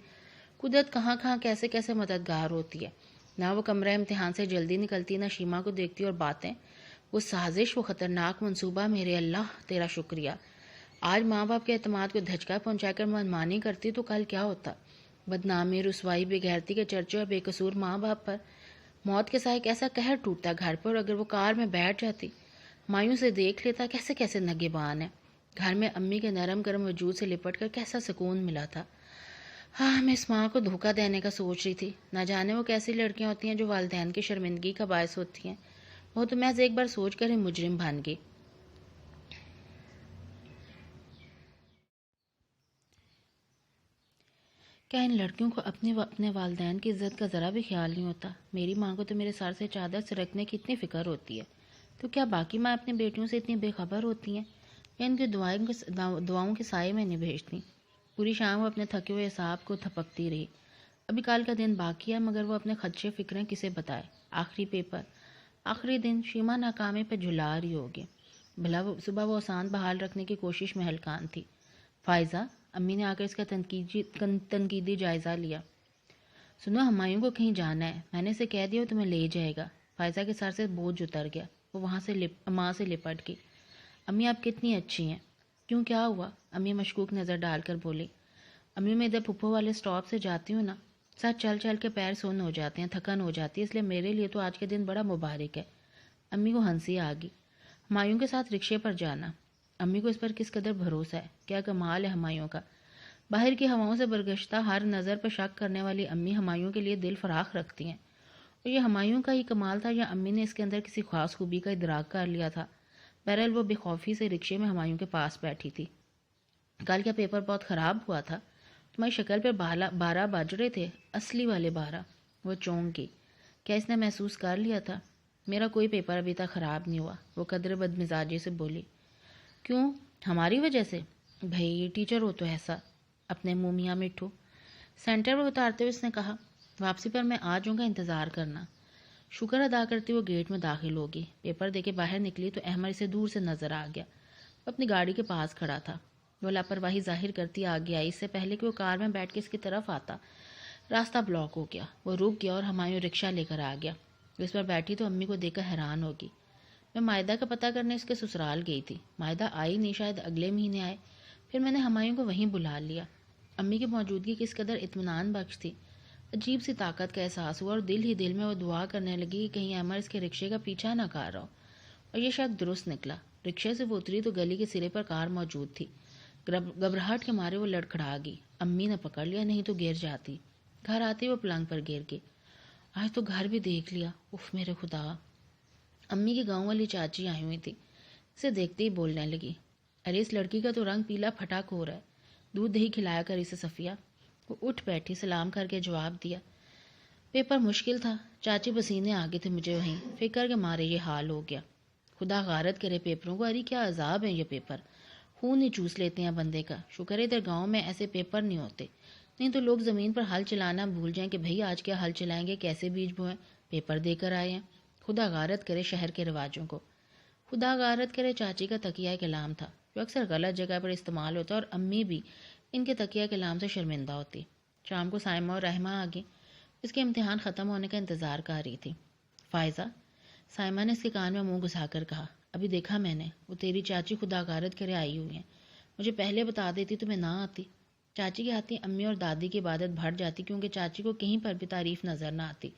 S1: قدرت کہاں کہاں کیسے کیسے مددگار ہوتی ہے۔ نہ وہ کمرہ امتحان سے جلدی نکلتی، نہ شیما کو دیکھتی، اور باتیں، وہ سازش، وہ خطرناک منصوبہ، میرے اللہ تیرا شکریہ۔ آج ماں باپ کے اعتماد کو دھچکا پہنچا کر منمانی کرتی تو کل کیا ہوتا؟ بدنامی، رسوائی، بے غیرتی کے چرچے اور بے قصور ماں باپ پر۔ موت کے سائے کیسا قہر ٹوٹتا گھر پر، اگر وہ کار میں بیٹھ جاتی، مایوں سے دیکھ لیتا کیسے کیسے نگہبان ہے۔ گھر میں امی کے نرم گرم وجود سے لپٹ کر کیسا سکون ملا تھا۔ ہاں میں اس ماں کو دھوکہ دینے کا سوچ رہی تھی۔ نہ جانے وہ کیسی لڑکیاں ہوتی ہیں جو والدین کی شرمندگی کا باعث ہوتی ہیں۔ وہ تو محض ایک بار سوچ کر ہی مجرم بن گئی۔ کیا ان لڑکیوں کو اپنے والدین کی عزت کا ذرا بھی خیال نہیں ہوتا؟ میری ماں کو تو میرے سر سے چادر سرکنے کی اتنی فکر ہوتی ہے، تو کیا باقی ماں اپنی بیٹیوں سے اتنی بے خبر ہوتی ہیں، یا ان کی دعاؤں کے سائے میں نہیں بھیجتی؟ پوری شام وہ اپنے تھکے ہوئے اعصاب کو تھپکتی رہی۔ ابھی کل کا دن باقی ہے، مگر وہ اپنے خدشے فکریں کسے بتائے؟ آخری پیپر، آخری دن، شیما ناکامی پہ جھلا رہی ہوگی۔ بھلا صبح وہ آسان بحال رکھنے کی کوشش میں ہلکان تھی۔ فائزہ، امی نے آ کر اس کا تنقیدی جائزہ لیا۔ سنو، ہمایوں کو کہیں جانا ہے، میں نے اسے کہہ دیا وہ تمہیں لے جائے گا۔ فائزہ کے سر سے بوجھ اتر گیا۔ وہ وہاں سے ماں سے لپٹ گئی۔ امی آپ کتنی اچھی ہیں۔ کیوں، کیا ہوا؟ امی مشکوک نظر ڈال کر بولی۔ امی میں ادھر پھپھو والے سٹاپ سے جاتی ہوں نا، ساتھ چل چل کے پیر سن ہو جاتے ہیں، تھکن ہو جاتی ہے، اس لیے میرے لیے تو آج کے دن بڑا مبارک ہے۔ امی کو ہنسی آ گئی۔ ہمایوں کے ساتھ رکشے پر جانا، امی کو اس پر کس قدر بھروسہ ہے، کیا کمال ہے ہمایوں کا۔ باہر کی ہواؤں سے برگشتہ ہر نظر پر شک کرنے والی امی ہمایوں کے لیے دل فراخ رکھتی ہیں، اور یہ ہمایوں کا ہی کمال تھا یا امی نے اس کے اندر کسی خاص خوبی کا ادراک کر لیا تھا؟ بہرحال وہ بے خوفی سے رکشے میں ہمایوں کے پاس بیٹھی تھی۔ کل کا پیپر بہت خراب ہوا تھا، تمہاری شکل پہ 12 بج رہے تھے، اصلی والے 12۔ وہ چونک گئی۔ کیا اس نے محسوس کر لیا تھا؟ میرا کوئی پیپر ابھی تک خراب نہیں ہوا، وہ قدر بدمزاجی سے بولی۔ کیوں، ہماری وجہ سے؟ بھئی ٹیچر ہو تو ایسا، اپنے منہ میاں مٹھو۔ سینٹر پر اتارتے ہوئے اس نے کہا، واپسی پر میں آ جاؤں گا، انتظار کرنا۔ شکر ادا کرتے وہ گیٹ میں داخل ہوگی۔ پیپر دے کے باہر نکلی تو احمد اسے دور سے نظر آ گیا۔ وہ اپنی گاڑی کے پاس کھڑا تھا۔ وہ لاپرواہی ظاہر کرتی آگے آئی، اس سے پہلے کہ وہ کار میں بیٹھ کے اس کی طرف آتا راستہ بلاک ہو گیا۔ وہ رک گیا اور ہمایوں رکشہ لے کر آ گیا۔ وہ اس پر بیٹھی تو امی کو دیکھ کر حیران ہوگی۔ میں مائدہ کا پتہ کرنے اس کے سسرال گئی تھی، مائدہ آئی نہیں، شاید اگلے مہینے آئے، پھر میں نے ہمایوں کو وہیں بلا لیا۔ امی کی موجودگی کس قدر اطمینان بخش تھی۔ عجیب سی طاقت کا احساس ہوا اور دل ہی دل میں وہ دعا کرنے لگی کہ کہیں امر اس کے رکشے کا پیچھا نہ کر رہا ہو، اور یہ شک درست نکلا۔ رکشے سے وہ اتری تو گلی کے سرے پر کار موجود تھی۔ گھبراہٹ کے مارے وہ لڑکھڑا گئی۔ امی نے پکڑ لیا، نہیں تو گر جاتی۔ گھر آتے وہ پلنگ پر گر گئی۔ آج تو گھر بھی دیکھ لیا، اف میرے خدا۔ امی کی گاؤں والی چاچی آئی ہوئی تھی، اسے دیکھتے ہی بولنے لگی، ارے اس لڑکی کا تو رنگ پیلا پھٹاک ہو رہا ہے، دودھ دہی کھلایا کر اسے صفیہ۔ وہ اٹھ بیٹھی، سلام کر کے جواب دیا، پیپر مشکل تھا چاچی، پسینے آگے تھے مجھے، وہیں فکر کے مارے یہ حال ہو گیا۔ خدا غارت کرے پیپروں کو، ارے کیا عذاب ہے یہ پیپر، خون ہی چوس لیتے ہیں بندے کا۔ شکر ہے ادھر گاؤں میں ایسے پیپر نہیں ہوتے، نہیں تو لوگ زمین پر ہل چلانا بھول جائیں کہ بھئی آج کیا ہل چلائیں گے، کیسے بیج بوئیں، پیپر دے کر آئے ہیں۔ خدا غارت کرے شہر کے رواجوں کو۔ خدا غارت کرے چاچی کا تکیہ کلام تھا، جو اکثر غلط جگہ پر استعمال ہوتا، اور امی بھی ان کے تکیہ کلام سے شرمندہ ہوتی۔ شام کو سائمہ اور رحمہ آگئی، اس کے امتحان ختم ہونے کا انتظار کر رہی تھی۔ فائزہ، سائمہ نے اس کے کان میں منہ گھسا کر کہا، ابھی دیکھا میں نے، وہ تیری چاچی خدا غارت کرے آئی ہوئی ہیں، مجھے پہلے بتا دیتی تو میں نہ آتی۔ چاچی کے ہاتھی امی اور دادی کی عبادت بڑھ جاتی، کیونکہ چاچی کو کہیں پر بھی تعریف نظر نہ آتی،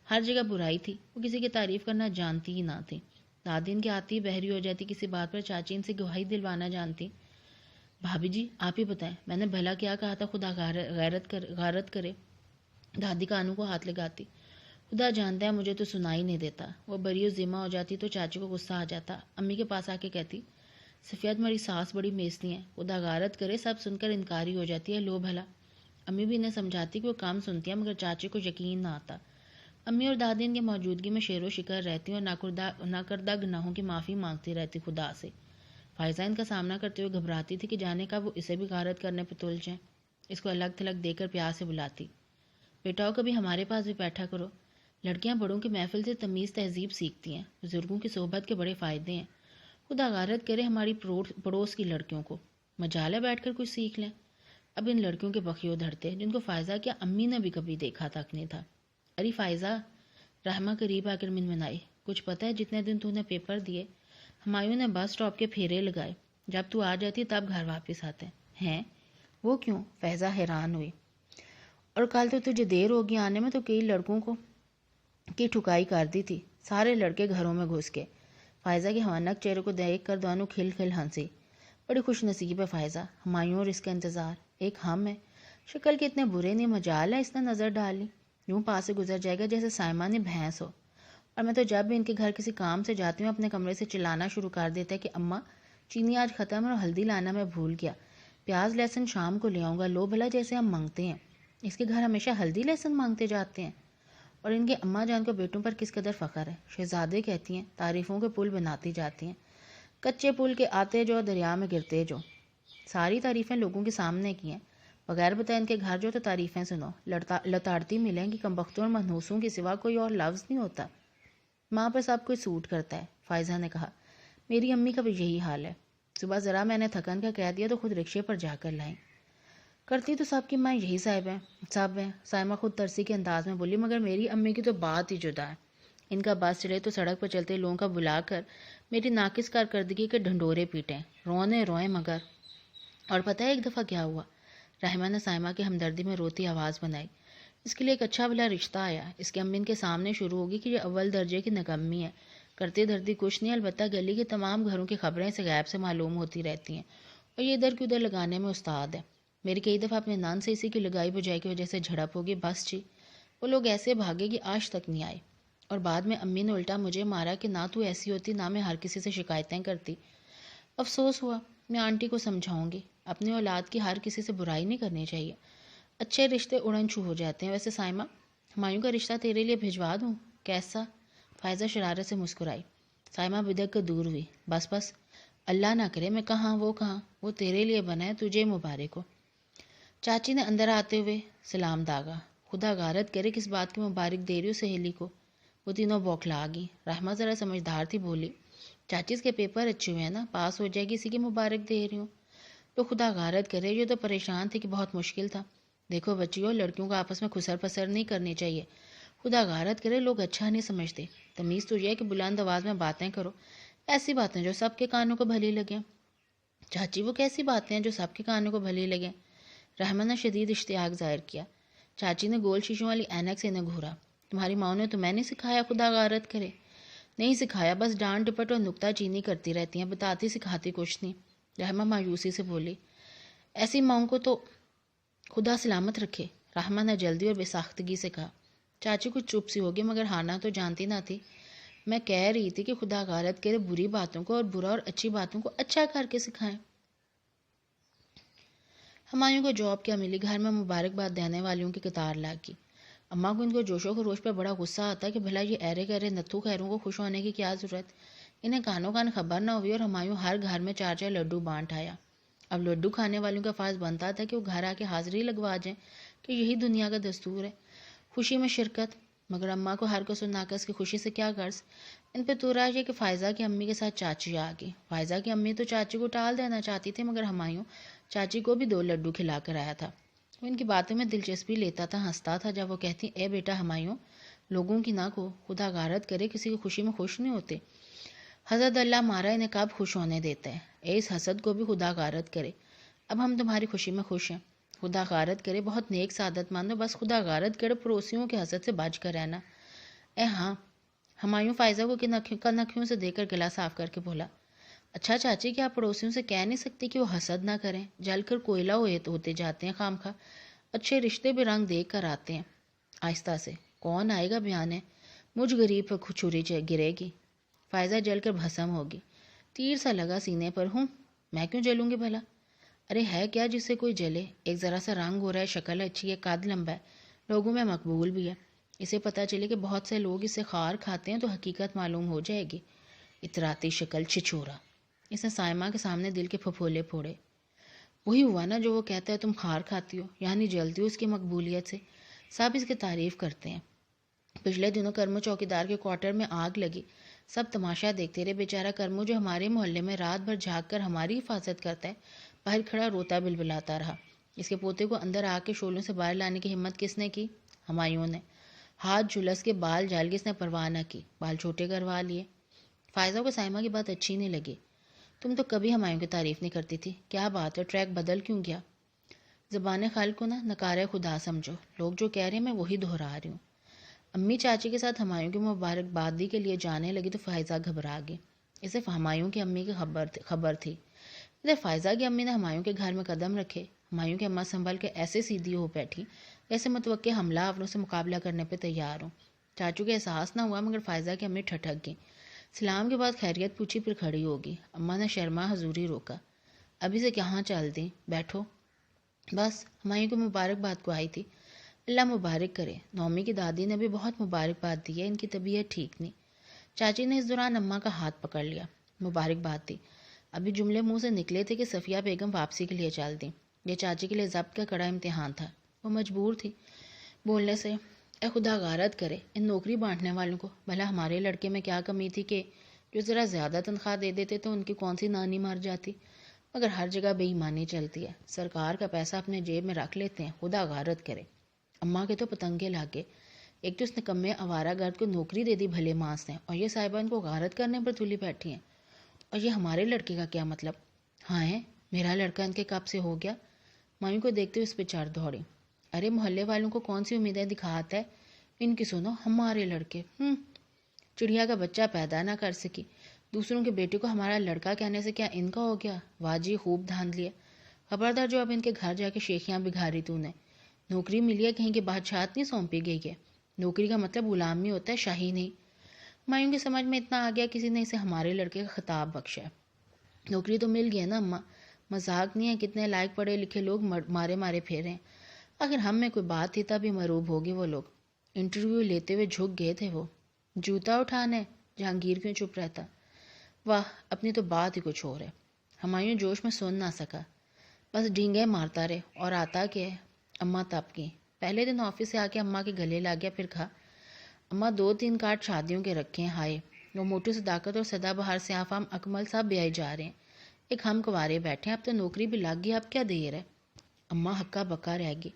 S1: ہر جگہ برائی تھی، وہ کسی کی تعریف کرنا جانتی ہی نہ تھی۔ دادی ان کے آتی بہری ہو جاتی کسی بات پر، چاچی ان سے گواہی دلوانا جانتی۔ بھابھی جی آپ ہی بتائیں، میں نے بھلا کیا کہا تھا خدا غارت کرے؟ دادی کانوں کو ہاتھ لگاتی، خدا جانتا ہے مجھے تو سنا ہی نہیں دیتا۔ وہ بری و ذمہ ہو جاتی تو چاچی کو غصہ آ جاتا، امی کے پاس آ کے کہتی، صفیہ تمہاری ساس بڑی میسنی ہے، خدا غارت کرے سب سن کر انکاری ہو جاتی ہے، لو بھلا۔ امی بھی انہیں سمجھاتی کہ وہ کام سنتی ہیں، مگر چاچی کو یقین نہ آتا۔ امی اور دادی ان کی موجودگی میں شیر و شکر رہتی اور ناکردہ گناہوں کی معافی مانگتی رہتی خدا سے۔ فائزہ ان کا سامنا کرتے ہوئے گھبراتی تھی کہ جانے کا وہ اسے بھی غارت کرنے پہ تل جائیں۔ اس کو الگ تھلگ دے کر پیار سے بلاتی، بیٹاؤ کبھی ہمارے پاس بھی بیٹھا کرو، لڑکیاں بڑوں کی محفل سے تمیز تہذیب سیکھتی ہیں، بزرگوں کی صحبت کے بڑے فائدے ہیں، خدا غارت کرے ہماری پڑوس کی لڑکیوں کو، مجال ہے بیٹھ کر کچھ سیکھ لیں۔ اب ان لڑکیوں کے بخیو دھڑتے جن کو فائزہ کیا امی نے بھی کبھی دیکھا تک نہیں تھا۔ ارے فائزہ، رحمہ قریب آ کر منمنائی، کچھ پتہ ہے جتنے دن تو نے پیپر دیے ہمایوں نے بس اسٹاپ کے پھیرے لگائے، جب تو آ جاتی تب گھر واپس آتے ہیں۔ وہ کیوں؟ فائزہ حیران ہوئی۔ اور کل تو تجھے دیر ہوگی آنے میں تو کئی لڑکوں کو کی ٹھکائی کر دی تھی، سارے لڑکے گھروں میں گھس کے۔ فائزہ کے حوانک چہرے کو دیکھ کر دونوں کھل کھل ہنسی۔ بڑی خوش نصیب ہے فائزہ، ہمایوں اور اس کا انتظار، ایک ہم ہے، شکل کے اتنے برے نہیں، مجال ہے اس نے نظر ڈالی، یوں پاس سے گزر جائے گا جیسے سائمہ نے بھینس ہو۔ اور میں تو جب بھی ان کے گھر کسی کام سے جاتی ہوں اپنے کمرے سے چلانا شروع کر دیتا ہے کہ اماں چینی آج ختم اور ہلدی لانا میں بھول گیا، پیاز لہسن شام کو لے آؤں گا، لو بھلا جیسے ہم مانگتے ہیں۔ اس کے گھر ہمیشہ ہلدی لہسن مانگتے جاتے ہیں۔ اور ان کے اماں جان کو بیٹوں پر کس قدر فخر ہے، شہزادے کہتی ہیں، تعریفوں کے پل بناتی جاتی ہیں، کچے پل کے آتے جو دریا میں گرتے جو، ساری تعریفیں لوگوں کے سامنے کی ہیں، بغیر بتائے ان کے گھر جو تو تعریفیں سنو، لتاڑتی ملیں گی، کمبختوں اور منحوسوں کے سوا کوئی اور لفظ نہیں ہوتا۔ ماں پر سب کچھ سوٹ کرتا ہے، فائزہ نے کہا، میری امی کا بھی یہی حال ہے، صبح ذرا میں نے تھکن کا کہہ دیا تو خود رکشے پر جا کر لائیں۔ کرتی تو سب کی ماں یہی سب ہیں، سائمہ خود ترسی کے انداز میں بولی، مگر میری امی کی تو بات ہی جدا ہے، ان کا بس چلے تو سڑک پر چلتے لوگوں کا بلا کر میری ناقص کارکردگی کے ڈھنڈورے پیٹیں، روئیں مگر۔ اور پتہ ہے ایک دفعہ کیا ہوا؟ رحمہ نے سائمہ کی ہمدردی میں روتی آواز بنائی، اس کے لیے ایک اچھا بھلا رشتہ آیا، اس کی امی ان کے سامنے شروع ہوگی کہ یہ اول درجے کی نکمی ہے، کرتی دھرتی کچھ نہیں، البتہ گلی کے تمام گھروں کی خبریں سے غیب سے معلوم ہوتی رہتی ہیں، اور یہ ادھر کی ادھر لگانے میں استاد ہے۔ میری کئی دفعہ اپنے نان سے اسی کی لگائی بجائی کی وجہ سے جھڑپ ہوگی، بس جی، وہ لوگ ایسے بھاگے کہ آج تک نہیں آئے، اور بعد میں امی نے الٹا مجھے مارا کہ نہ تو ایسی ہوتی نہ میں ہر کسی سے شکایتیں کرتی۔ افسوس ہوا، میں آنٹی کو سمجھاؤں گی، اپنی اولاد کی ہر کسی سے برائی نہیں کرنی چاہیے، اچھے رشتے اڑن چھو ہو جاتے ہیں۔ ویسے سائمہ، ہمایوں کا رشتہ تیرے لیے بھجوا دوں؟ کیسا؟ فائزہ شرارت سے مسکرائی۔ سائمہ بدک کر دور ہوئی، بس اللہ نہ کرے، میں کہاں وہ تیرے لیے بنا ہے، تجھے مبارک ہو۔ چاچی نے اندر آتے ہوئے سلام داغا، خدا غارت کرے کس بات کی مبارک دے رہی ہو سہیلی کو۔ وہ تینوں بوکھلا گئی۔ رحمہ ذرا سمجھدار تھی، بولی، چاچی اس کے پیپر اچھے ہوئے ہیں نا، پاس ہو جائے گی، اسی کی مبارک دے رہی ہوں۔ تو خدا غارت کرے، یہ تو پریشان تھی کہ بہت مشکل تھا۔ دیکھو بچیوں، لڑکیوں کو آپس میں خسر پسر نہیں کرنی چاہیے، خدا غارت کرے لوگ اچھا نہیں سمجھتے، تمیز تو یہ ہے کہ بلند آواز میں باتیں کرو، ایسی باتیں جو سب کے کانوں کو بھلی لگیں۔ چاچی وہ کیسی باتیں ہیں جو سب کے کانوں کو بھلی لگیں؟ رحمہ نے شدید اشتیاق ظاہر کیا۔ چاچی نے گول شیشوں والی اینک سے انہیں گھورا. تمہاری ماں نے تمہیں نہیں سکھایا خدا غارت کرے؟ نہیں سکھایا، بس ڈانٹ ڈپٹ اور نکتہ چینی کرتی رہتی ہیں، بتاتی سکھاتی کچھ نہیں. رحمہ مایوسی سے بولی. ایسی ماؤں کو تو خدا سلامت رکھے، رحمہ نے جلدی اور بے ساختگی سے کہا. چاچی کچھ چپ سی ہوگی مگر ہانا تو جانتی نہ تھی. میں کہہ رہی تھی کہ خدا غارت کرے بری باتوں کو اور برا اور اچھی باتوں کو اچھا کر کے سکھائیں. ہمایوں کو جاب کیا ملی، گھر میں مبارکباد دینے والیوں کی قطار لگ گئی. اماں کو ان کو جوش و خروش پہ بڑا غصہ آتا کہ بھلا یہ ایرے گہرے نتھو خیروں کو خوش ہونے کی کیا ضرورت. انہیں کانوں کان خبر نہ ہوئی اور ہمایوں ہر گھر میں 4 لڈو بانٹ آیا. اب لڈو کھانے والوں کا فرض بنتا تھا کہ وہ گھر آ کے حاضری لگوا جائیں کہ یہی دنیا کا دستور ہے، خوشی میں شرکت. مگر اماں کو ہر قصر ناقص کی خوشی سے کیا غرض. ان پہ تو رہا یہ کہ فائزہ کی امی کے ساتھ چاچی آ گئی. فائزہ کی امی تو چاچی کو ٹال دینا چاہتی تھی مگر ہمایوں چاچی کو بھی 2 لڈو کھلا کر آیا تھا. وہ ان کی باتوں میں دلچسپی لیتا تھا، ہنستا تھا جب وہ کہتی اے بیٹا ہمایوں، لوگوں کی نہ کہو، خدا غارت کرے کسی کی خوشی میں خوش نہیں ہوتے. حضرت اللہ مارا انہیں کب خوش ہونے دیتا ہے. اے اس حسد کو بھی خدا غارت کرے. اب ہم تمہاری خوشی میں خوش ہیں. خدا غارت کرے بہت نیک سعادت مند ہو، بس خدا غارت کرے پڑوسیوں کے حسد سے بچ کر رہنا. اے ہاں. ہمایوں فائزہ کو کنکھیوں سے دے کر گلا صاف کر کے بولا. اچھا چاچی، کیا آپ پڑوسیوں سے کہہ نہیں سکتی کہ وہ حسد نہ کریں؟ جل کر کوئلہ ہوتے جاتے ہیں خام خواہ. اچھے رشتے بھی رنگ دیکھ کر آتے ہیں. آہستہ سے. کون آئے گا بیان ہے؟ مجھ غریب پر چھری گرے گی. فائزہ جل کر بھسم ہوگی. تیر سا لگا سینے پر. ہوں میں کیوں جلوں گی بھلا؟ ارے ہے کیا جس سے کوئی جلے؟ ایک ذرا سا رنگ ہو رہا ہے، شکل اچھی ہے، قد لمبا ہے، لوگوں میں مقبول بھی ہے. اسے پتہ چلے کہ بہت سے لوگ اسے خار کھاتے ہیں تو حقیقت معلوم ہو جائے گی. اتراتی شکل، چھچورا. اس نے سائمہ کے سامنے دل کے پھپھولے پھوڑے. وہی ہوا نا جو وہ کہتا ہے، تم خار کھاتی ہو، یعنی جلتی ہو اس کی مقبولیت سے. سب اس کی تعریف کرتے ہیں. پچھلے دنوں کرمو چوکیدار کے کوارٹر میں آگ لگی. سب تماشا دیکھتے رہے. بیچارہ کرمو جو ہمارے محلے میں رات بھر جھاگ کر ہماری حفاظت کرتا ہے، باہر کھڑا روتا بلبلاتا رہا. اس کے پوتے کو اندر آ کے شولوں سے باہر لانے کی ہمت کس نے کی؟ ہمایوں نے. ہاتھ جھلس کے بال جال کے اس نے پرواہ نہ کی، بال چھوٹے کروا لیے. فائزہ کو سائمہ کی بات اچھی نہیں لگی. تم تو کبھی ہمایوں کی تعریف نہیں کرتی تھی، کیا بات ہے، ٹریک بدل کیوں گیا؟ زبان خلق کو نا نکارہ خدا سمجھو، لوگ جو کہہ رہے ہیں میں وہی دہرا رہی ہوں. امی چاچی کے ساتھ ہمایوں کی مبارکبادی کے لیے جانے لگی تو فائزہ گھبرا گئی. اسے ہمایوں کی امی کی خبر تھی. ادھر فائزہ کی امی نے ہمایوں کے گھر میں قدم رکھے. ہمایوں کی اماں سنبھل کے ایسے سیدھی ہو بیٹھی جیسے متوقع حملہ آوروں سے مقابلہ کرنے پہ تیار ہوں. چاچو کے احساس نہ ہوا مگر فائزہ کی امی ٹھٹک گئی. سلام کے بعد خیریت پوچھی پھر کھڑی ہوگی. اماں نے شرما حضوری روکا. ابھی سے کہاں چل دیں، بیٹھو. بس ہمایوں کی مبارکباد کو آئی تھی. اللہ مبارک کرے. نومی کی دادی نے بھی بہت مبارکباد دی ہے، ان کی طبیعت ٹھیک نہیں. چاچی نے اس دوران اماں کا ہاتھ پکڑ لیا. مبارکباد دی. ابھی جملے منہ سے نکلے تھے کہ صفیہ بیگم واپسی کے لیے چل دیں. یہ چاچی کے لیے ضبط کا کڑا امتحان تھا. وہ مجبور تھی بولنے سے. اے خدا غارت کرے ان نوکری بانٹنے والوں کو. بھلا ہمارے لڑکے میں کیا کمی تھی کہ جو ذرا زیادہ تنخواہ دے دیتے تو ان کی کون سی نانی مر جاتی. مگر ہر جگہ بے ایمانی چلتی ہے. سرکار کا پیسہ اپنے جیب میں رکھ لیتے ہیں. خدا غارت کرے. اماں کے تو پتنگے لاگے. ایک تو اس نکمے آوارہ گرد کو نوکری دے دی بھلے ماس نے، اور یہ صاحبہ ان کو غارت کرنے پر تلی بیٹھی ہیں. اور یہ ہمارے لڑکے کا کیا مطلب؟ ہاں ہے میرا لڑکا ان کے کب سے ہو گیا؟ مایوں کو دیکھتے ہوئے اس پہ چڑھ دوڑی. ارے محلے والوں کو کون سی امیدیں دکھاتا ہے؟ ان کی سنو، ہمارے لڑکے. چڑیا کا بچہ پیدا نہ کر سکی، دوسروں کے بیٹے کو ہمارا لڑکا کہنے سے کیا ان کا ہو گیا؟ واجی خوب دھاند لیا. خبردار جو اب ان کے گھر جا کے شیخیاں بگھاری تو نے. نوکری ملی ہے کہیں کہ بادشاہت نہیں سونپی گئی ہے. نوکری کا مطلب غلامی ہوتا ہے، شاہی نہیں. مایوں کی سمجھ میں اتنا آ گیا کسی نے اسے ہمارے لڑکے کا خطاب بخشا. نوکری تو مل گئی نا اماں، مذاق نہیں ہے. کتنے لائق پڑھے لکھے لوگ مارے مارے پھیرے ہیں. اگر ہم میں کوئی بات تھی تب بھی مروب ہوگی وہ لوگ. انٹرویو لیتے ہوئے جھک گئے تھے وہ. جوتا اٹھانے جہانگیر کیوں چپ رہتا؟ واہ اپنی تو بات ہی کچھ اور ہے. ہمایوں جوش میں سن نہ سکا، بس ڈھینگے مارتا رہے. اور آتا کہ اماں تپ گئی. پہلے دن آفس سے آ کے اماں کے گلے لا گیا. پھر کہا اماں 2-3 کارڈ شادیوں کے رکھے ہیں. ہائے وہ موٹو صداقت اور سدا بہار سے آفام اکمل سب بیائی جا رہے ہیں. ایک ہم کنوارے بیٹھے ہیں. اب تو نوکری بھی لگ گئی، اب کیا دیر ہے؟ اماں ہکا بکا رہ گئی.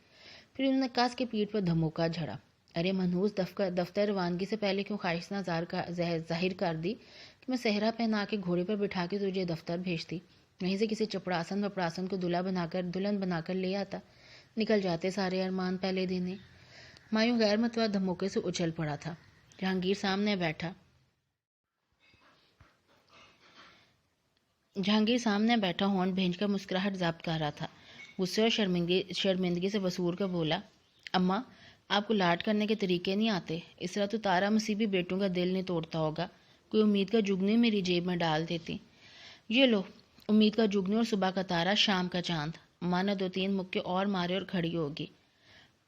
S1: پھر انہوں نے کاس کے پیٹھ پر دھموکا جھڑا. ارے منحوس دفتر روانگی سے پہلے کیوں خواہش نہ ظاہر کر دی کہ میں صحرا پہنا کے گھوڑے پر بٹھا کے تجھے دفتر بھیجتی، وہیں سے کسی چپڑاسن وپڑاسن کو دلہن بنا کر لے آتا. نکل جاتے سارے ارمان پہلے دن ہی۔ ہمایوں غیر متوقع دھموکے سے اچھل پڑا تھا۔ جہانگیر سامنے بیٹھا ہونٹ بھینج کر مسکراہٹ ضبط کر رہا تھا۔ غصے اور شرمندگی سے وسور کر بولا، اماں آپ کو لاڈ کرنے کے طریقے نہیں آتے؟ اس طرح تو تارا مصیبی بیٹوں کا دل نہیں توڑتا ہوگا۔ کوئی امید کا جگنو میری جیب میں ڈال دیتی۔ یہ لو، امید کا جگنو اور صبح کا تارا، شام کا چاند۔ اماں نے 2-3 مکے اور مارے اور کھڑی ہوگی۔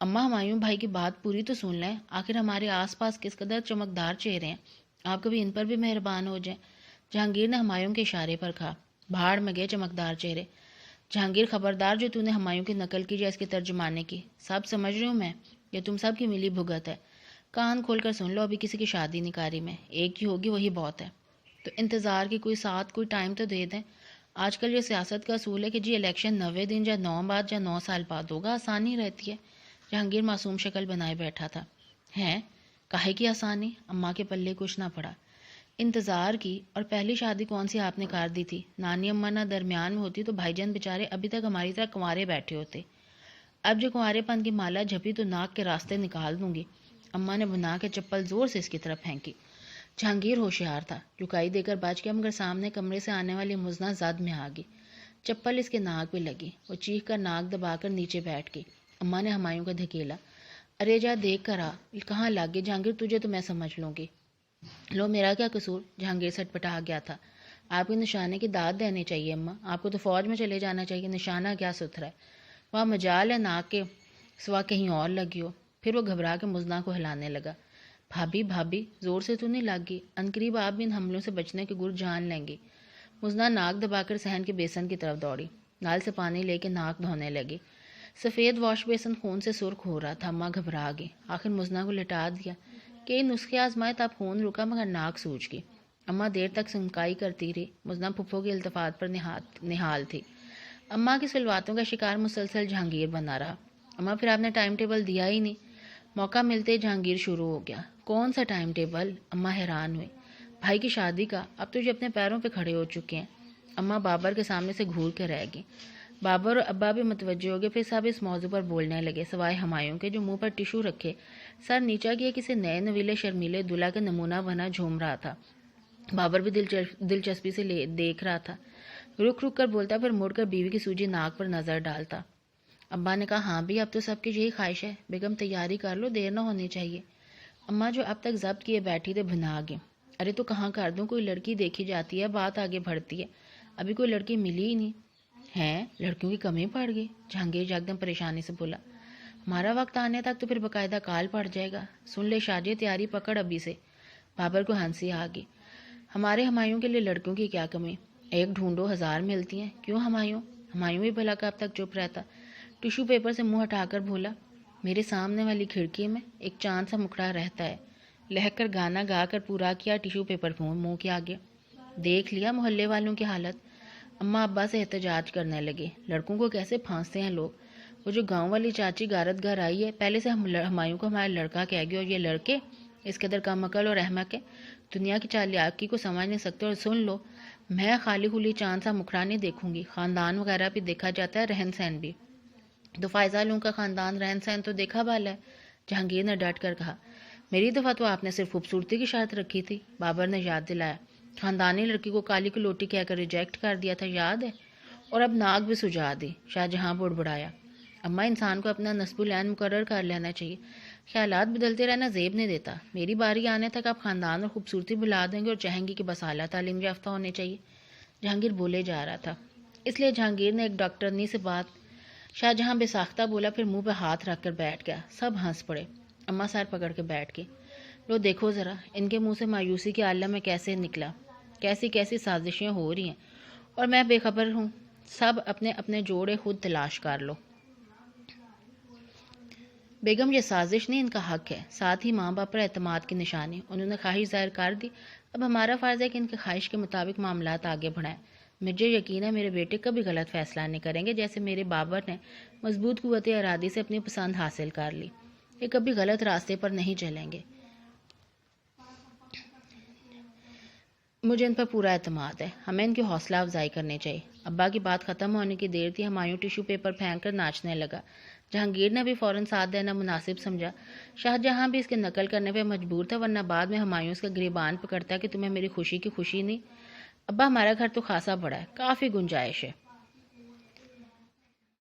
S1: اماں ہمایوں بھائی کی بات پوری تو سن لیں، آخر ہمارے آس پاس کس قدر چمکدار چہرے ہیں، آپ کبھی ان پر بھی مہربان ہو جائیں۔ جہانگیر نے ہمایوں کے اشارے پر کہا۔ بھاڑ میں گئے چمکدار چہرے۔ جہانگیر خبردار جو تو نے ہمایوں کی نقل کی یا اس کے ترجمانے کی، سب سمجھ رہی ہوں میں، یہ تم سب کی ملی بھگت ہے۔ کان کھول کر سن لو، ابھی کسی کی شادی نہیں کاری میں، ایک ہی ہوگی وہی بہت ہے۔ تو انتظار کی کوئی ساتھ کوئی ٹائم تو دے دیں۔ آج کل یہ سیاست کا اصول ہے کہ جی الیکشن 90 دن یا 9 بعد یا 9 سال بعد ہوگا، آسانی رہتی ہے۔ جہانگیر معصوم شکل بنائے بیٹھا تھا۔ ہیں؟ کاہے کی آسانی؟ اماں کے پلے کچھ نہ پڑا۔ انتظار کی، اور پہلی شادی کون سی آپ نے کر دی تھی؟ نانی اماں نہ درمیان میں ہوتی تو بھائی جان بیچارے ابھی تک ہماری طرح کنوارے بیٹھے ہوتے۔ اب جو کنوارے پن کی مالا جھپی تو ناک کے راستے نکال دوں گی۔ اماں نے بنا کے چپل زور سے اس کی طرف پھینکی۔ جہانگیر ہوشیار تھا، جھکائی دے کر بچ گیا، مگر سامنے کمرے سے آنے والی مزنہ زد میں آ گئی۔ چپل اس کے ناک پہ لگی، وہ چیخ کر ناک دبا کر نیچے بیٹھ گئی۔ اماں نے ہمایوں کو دھکیلا۔ ارے جا دیکھ کر آ، کہاں لگ گئی؟ جہانگیر تجھے تو میں سمجھ لوں گی۔ لو میرا کیا قصور؟ جہانگیر سٹ پٹا گیا تھا۔ آپ کی نشانے کی داد دینی چاہیے اماں، آپ کو تو فوج میں چلے جانا چاہیے، نشانہ کیا ستھرا ہے، وہاں مجال ہے ناک کے سوا کہیں اور لگی ہو۔ پھر وہ گھبرا کے مزنہ کو ہلانے لگا۔ بھابھی زور سے تو نہیں لگ گئی؟ عنقریب آپ بھی ان حملوں سے بچنے کے گر جان لیں گی۔ مزنہ ناک دبا کر صحن کے بیسن کی طرف دوڑی، نال سے پانی لے کے ناک دھونے لگی۔ سفید واش بیسن خون سے سرخ ہو رہا تھا۔ اماں گھبرا گئی، آخر مزنہ کو لٹا دیا۔ کئی نسخے آزمائے تب خون رکا، مگر ناک سوج گئی۔ اماں دیر تک سنکائی کرتی رہی۔ مزنہ پھپھو کے التفات پر نہال تھی۔ اماں کی سلواتوں کا شکار مسلسل جہانگیر بنا رہا۔ اماں پھر آپ نے ٹائم ٹیبل دیا ہی نہیں؟ موقع ملتے جہانگیر شروع ہو گیا۔ کون سا ٹائم ٹیبل؟ اماں حیران ہوئی۔ بھائی کی شادی کا، اب تو جو اپنے پیروں پہ کھڑے ہو چکے ہیں۔ اماں بابر کے سامنے سے گھور کے رہ گئی۔ بابر اور ابا بھی متوجہ ہو گئے، پھر سب اس موضوع پر بولنے لگے، سوائے ہمایوں کے جو منہ پر ٹشو رکھے سر نیچا کیے کسی نئے نویلے شرمیلے دلہا کا نمونہ بنا جھوم رہا تھا۔ بابر بھی دلچسپی سے دیکھ رہا تھا، رک کر بولتا، پھر مڑ کر بیوی کی سوجی ناک پر نظر ڈالتا۔ ابا نے کہا، ہاں بھی اب تو سب کی یہی خواہش ہے، بیگم تیاری کر لو، دیر نہ ہونی چاہیے۔ اماں جو اب تک ضبط کیے بیٹھی تھے بھنا گئی۔ ارے تو کہاں کر دوں، کوئی لڑکی دیکھی جاتی ہے، بات آگے بڑھتی ہے، ابھی کوئی لڑکی ملی ہی نہیں ہے، لڑکیوں کی کمی پڑ گئی؟ جہانگیر یکدم پریشانی سے بولا۔ ہمارا وقت آنے تک تو پھر باقاعدہ کال پڑ جائے گا، سن لے شاجے، تیاری پکڑ ابھی سے۔ بابر کو ہنسی آ گئی۔ ہمارے ہمایوں کے لیے لڑکیوں کی کیا کمی؟ ایک ڈھونڈو 1000 ملتی ہیں، کیوں ہمایوں بھی بھلا کب تک چپ رہتا، ٹیشو پیپر سے منہ ہٹا کر بولا، میرے سامنے والی کھڑکی میں ایک چاند سا مکڑا رہتا ہے، لہک کر گانا گا کر پورا کیا، ٹیشو پیپر منہ کے آگے۔ دیکھ لیا محلے والوں کی حالت؟ اماں ابا سے احتجاج کرنے لگے، لڑکوں کو کیسے پھانستے ہیں لوگ، وہ جو گاؤں والی چاچی غارت گھر آئی ہے، پہلے سے ہمایوں کو ہمارا لڑکا کہہ گیا، اور یہ لڑکے اس قدر کم عقل اور احمق ہے، دنیا کی چالاکی کو سمجھ نہیں سکتے۔ اور سن لو، میں خالی خلی چاند سا مکھڑا نہیں دیکھوں گی، خاندان وغیرہ بھی دیکھا جاتا ہے، رہن سہن بھی۔ تو فائزہ لوں کا خاندان رہن سہن تو دیکھا بالا ہے، جہانگیر نے ڈٹ کر کہا۔ میری دفعہ تو آپ نے صرف خوبصورتی کی شرط رکھی تھی، بابر نے یاد دلایا۔ خاندانی لڑکی کو کالی کلوٹی کہہ کر ریجیکٹ کر دیا تھا، یاد ہے؟ اور اب ناک بھی سجا دی۔ شاہجہاں بڑبڑایا، اماں انسان کو اپنا نصب العین مقرر کر لینا چاہیے، خیالات بدلتے رہنا زیب نہیں دیتا، میری باری آنے تک آپ خاندان اور خوبصورتی بھلا دیں گے اور چاہیں گے کہ بس اعلیٰ تعلیم یافتہ ہونے چاہیے۔ جہانگیر بولے جا رہا تھا، اس لیے جہانگیر نے ایک ڈاکٹرنی سے بات شاہجہاں بے ساختہ بولا، پھر منہ پہ ہاتھ رکھ کر بیٹھ گیا۔ سب ہنس پڑے۔ اماں سر پکڑ کے بیٹھ گئی۔ لو دیکھو ذرا، ان کے منہ سے مایوسی کے عالم میں کیسے نکلا، کیسی سازشیں ہو رہی ہیں، اور میں بے خبر ہوں۔ سب اپنے اپنے جوڑے خود تلاش کر لو۔ بیگم یہ سازش نہیں، ان کا حق ہے، ساتھ ہی ماں باپ پر اعتماد کی نشانی، انہوں نے خواہش ظاہر کر دی، اب ہمارا فرض ہے کہ ان کی خواہش کے مطابق معاملات آگے بڑھائیں۔ مجھے یقین ہے میرے بیٹے کبھی غلط فیصلہ نہیں کریں گے، جیسے میرے بابر نے مضبوط قوت ارادی سے اپنی پسند حاصل کر لی، یہ کبھی غلط راستے پر نہیں چلیں گے، مجھے ان پر پورا اعتماد ہے، ہمیں ان کی حوصلہ افزائی کرنی چاہیے۔ ابا کی بات ختم ہونے کی دیر تھی، ہمایوں ٹیشو پیپر پھینک کر ناچنے لگا۔ جہانگیر نے بھی فوراً ساتھ دینا مناسب سمجھا۔ شاہ جہاں بھی اس کے نقل کرنے پہ مجبور تھا، ورنہ بعد میں ہمایوں اس کا گریبان پکڑتا کہ تمہیں میری خوشی کی خوشی نہیں۔ ابا ہمارا گھر تو خاصا بڑا ہے، کافی گنجائش ہے۔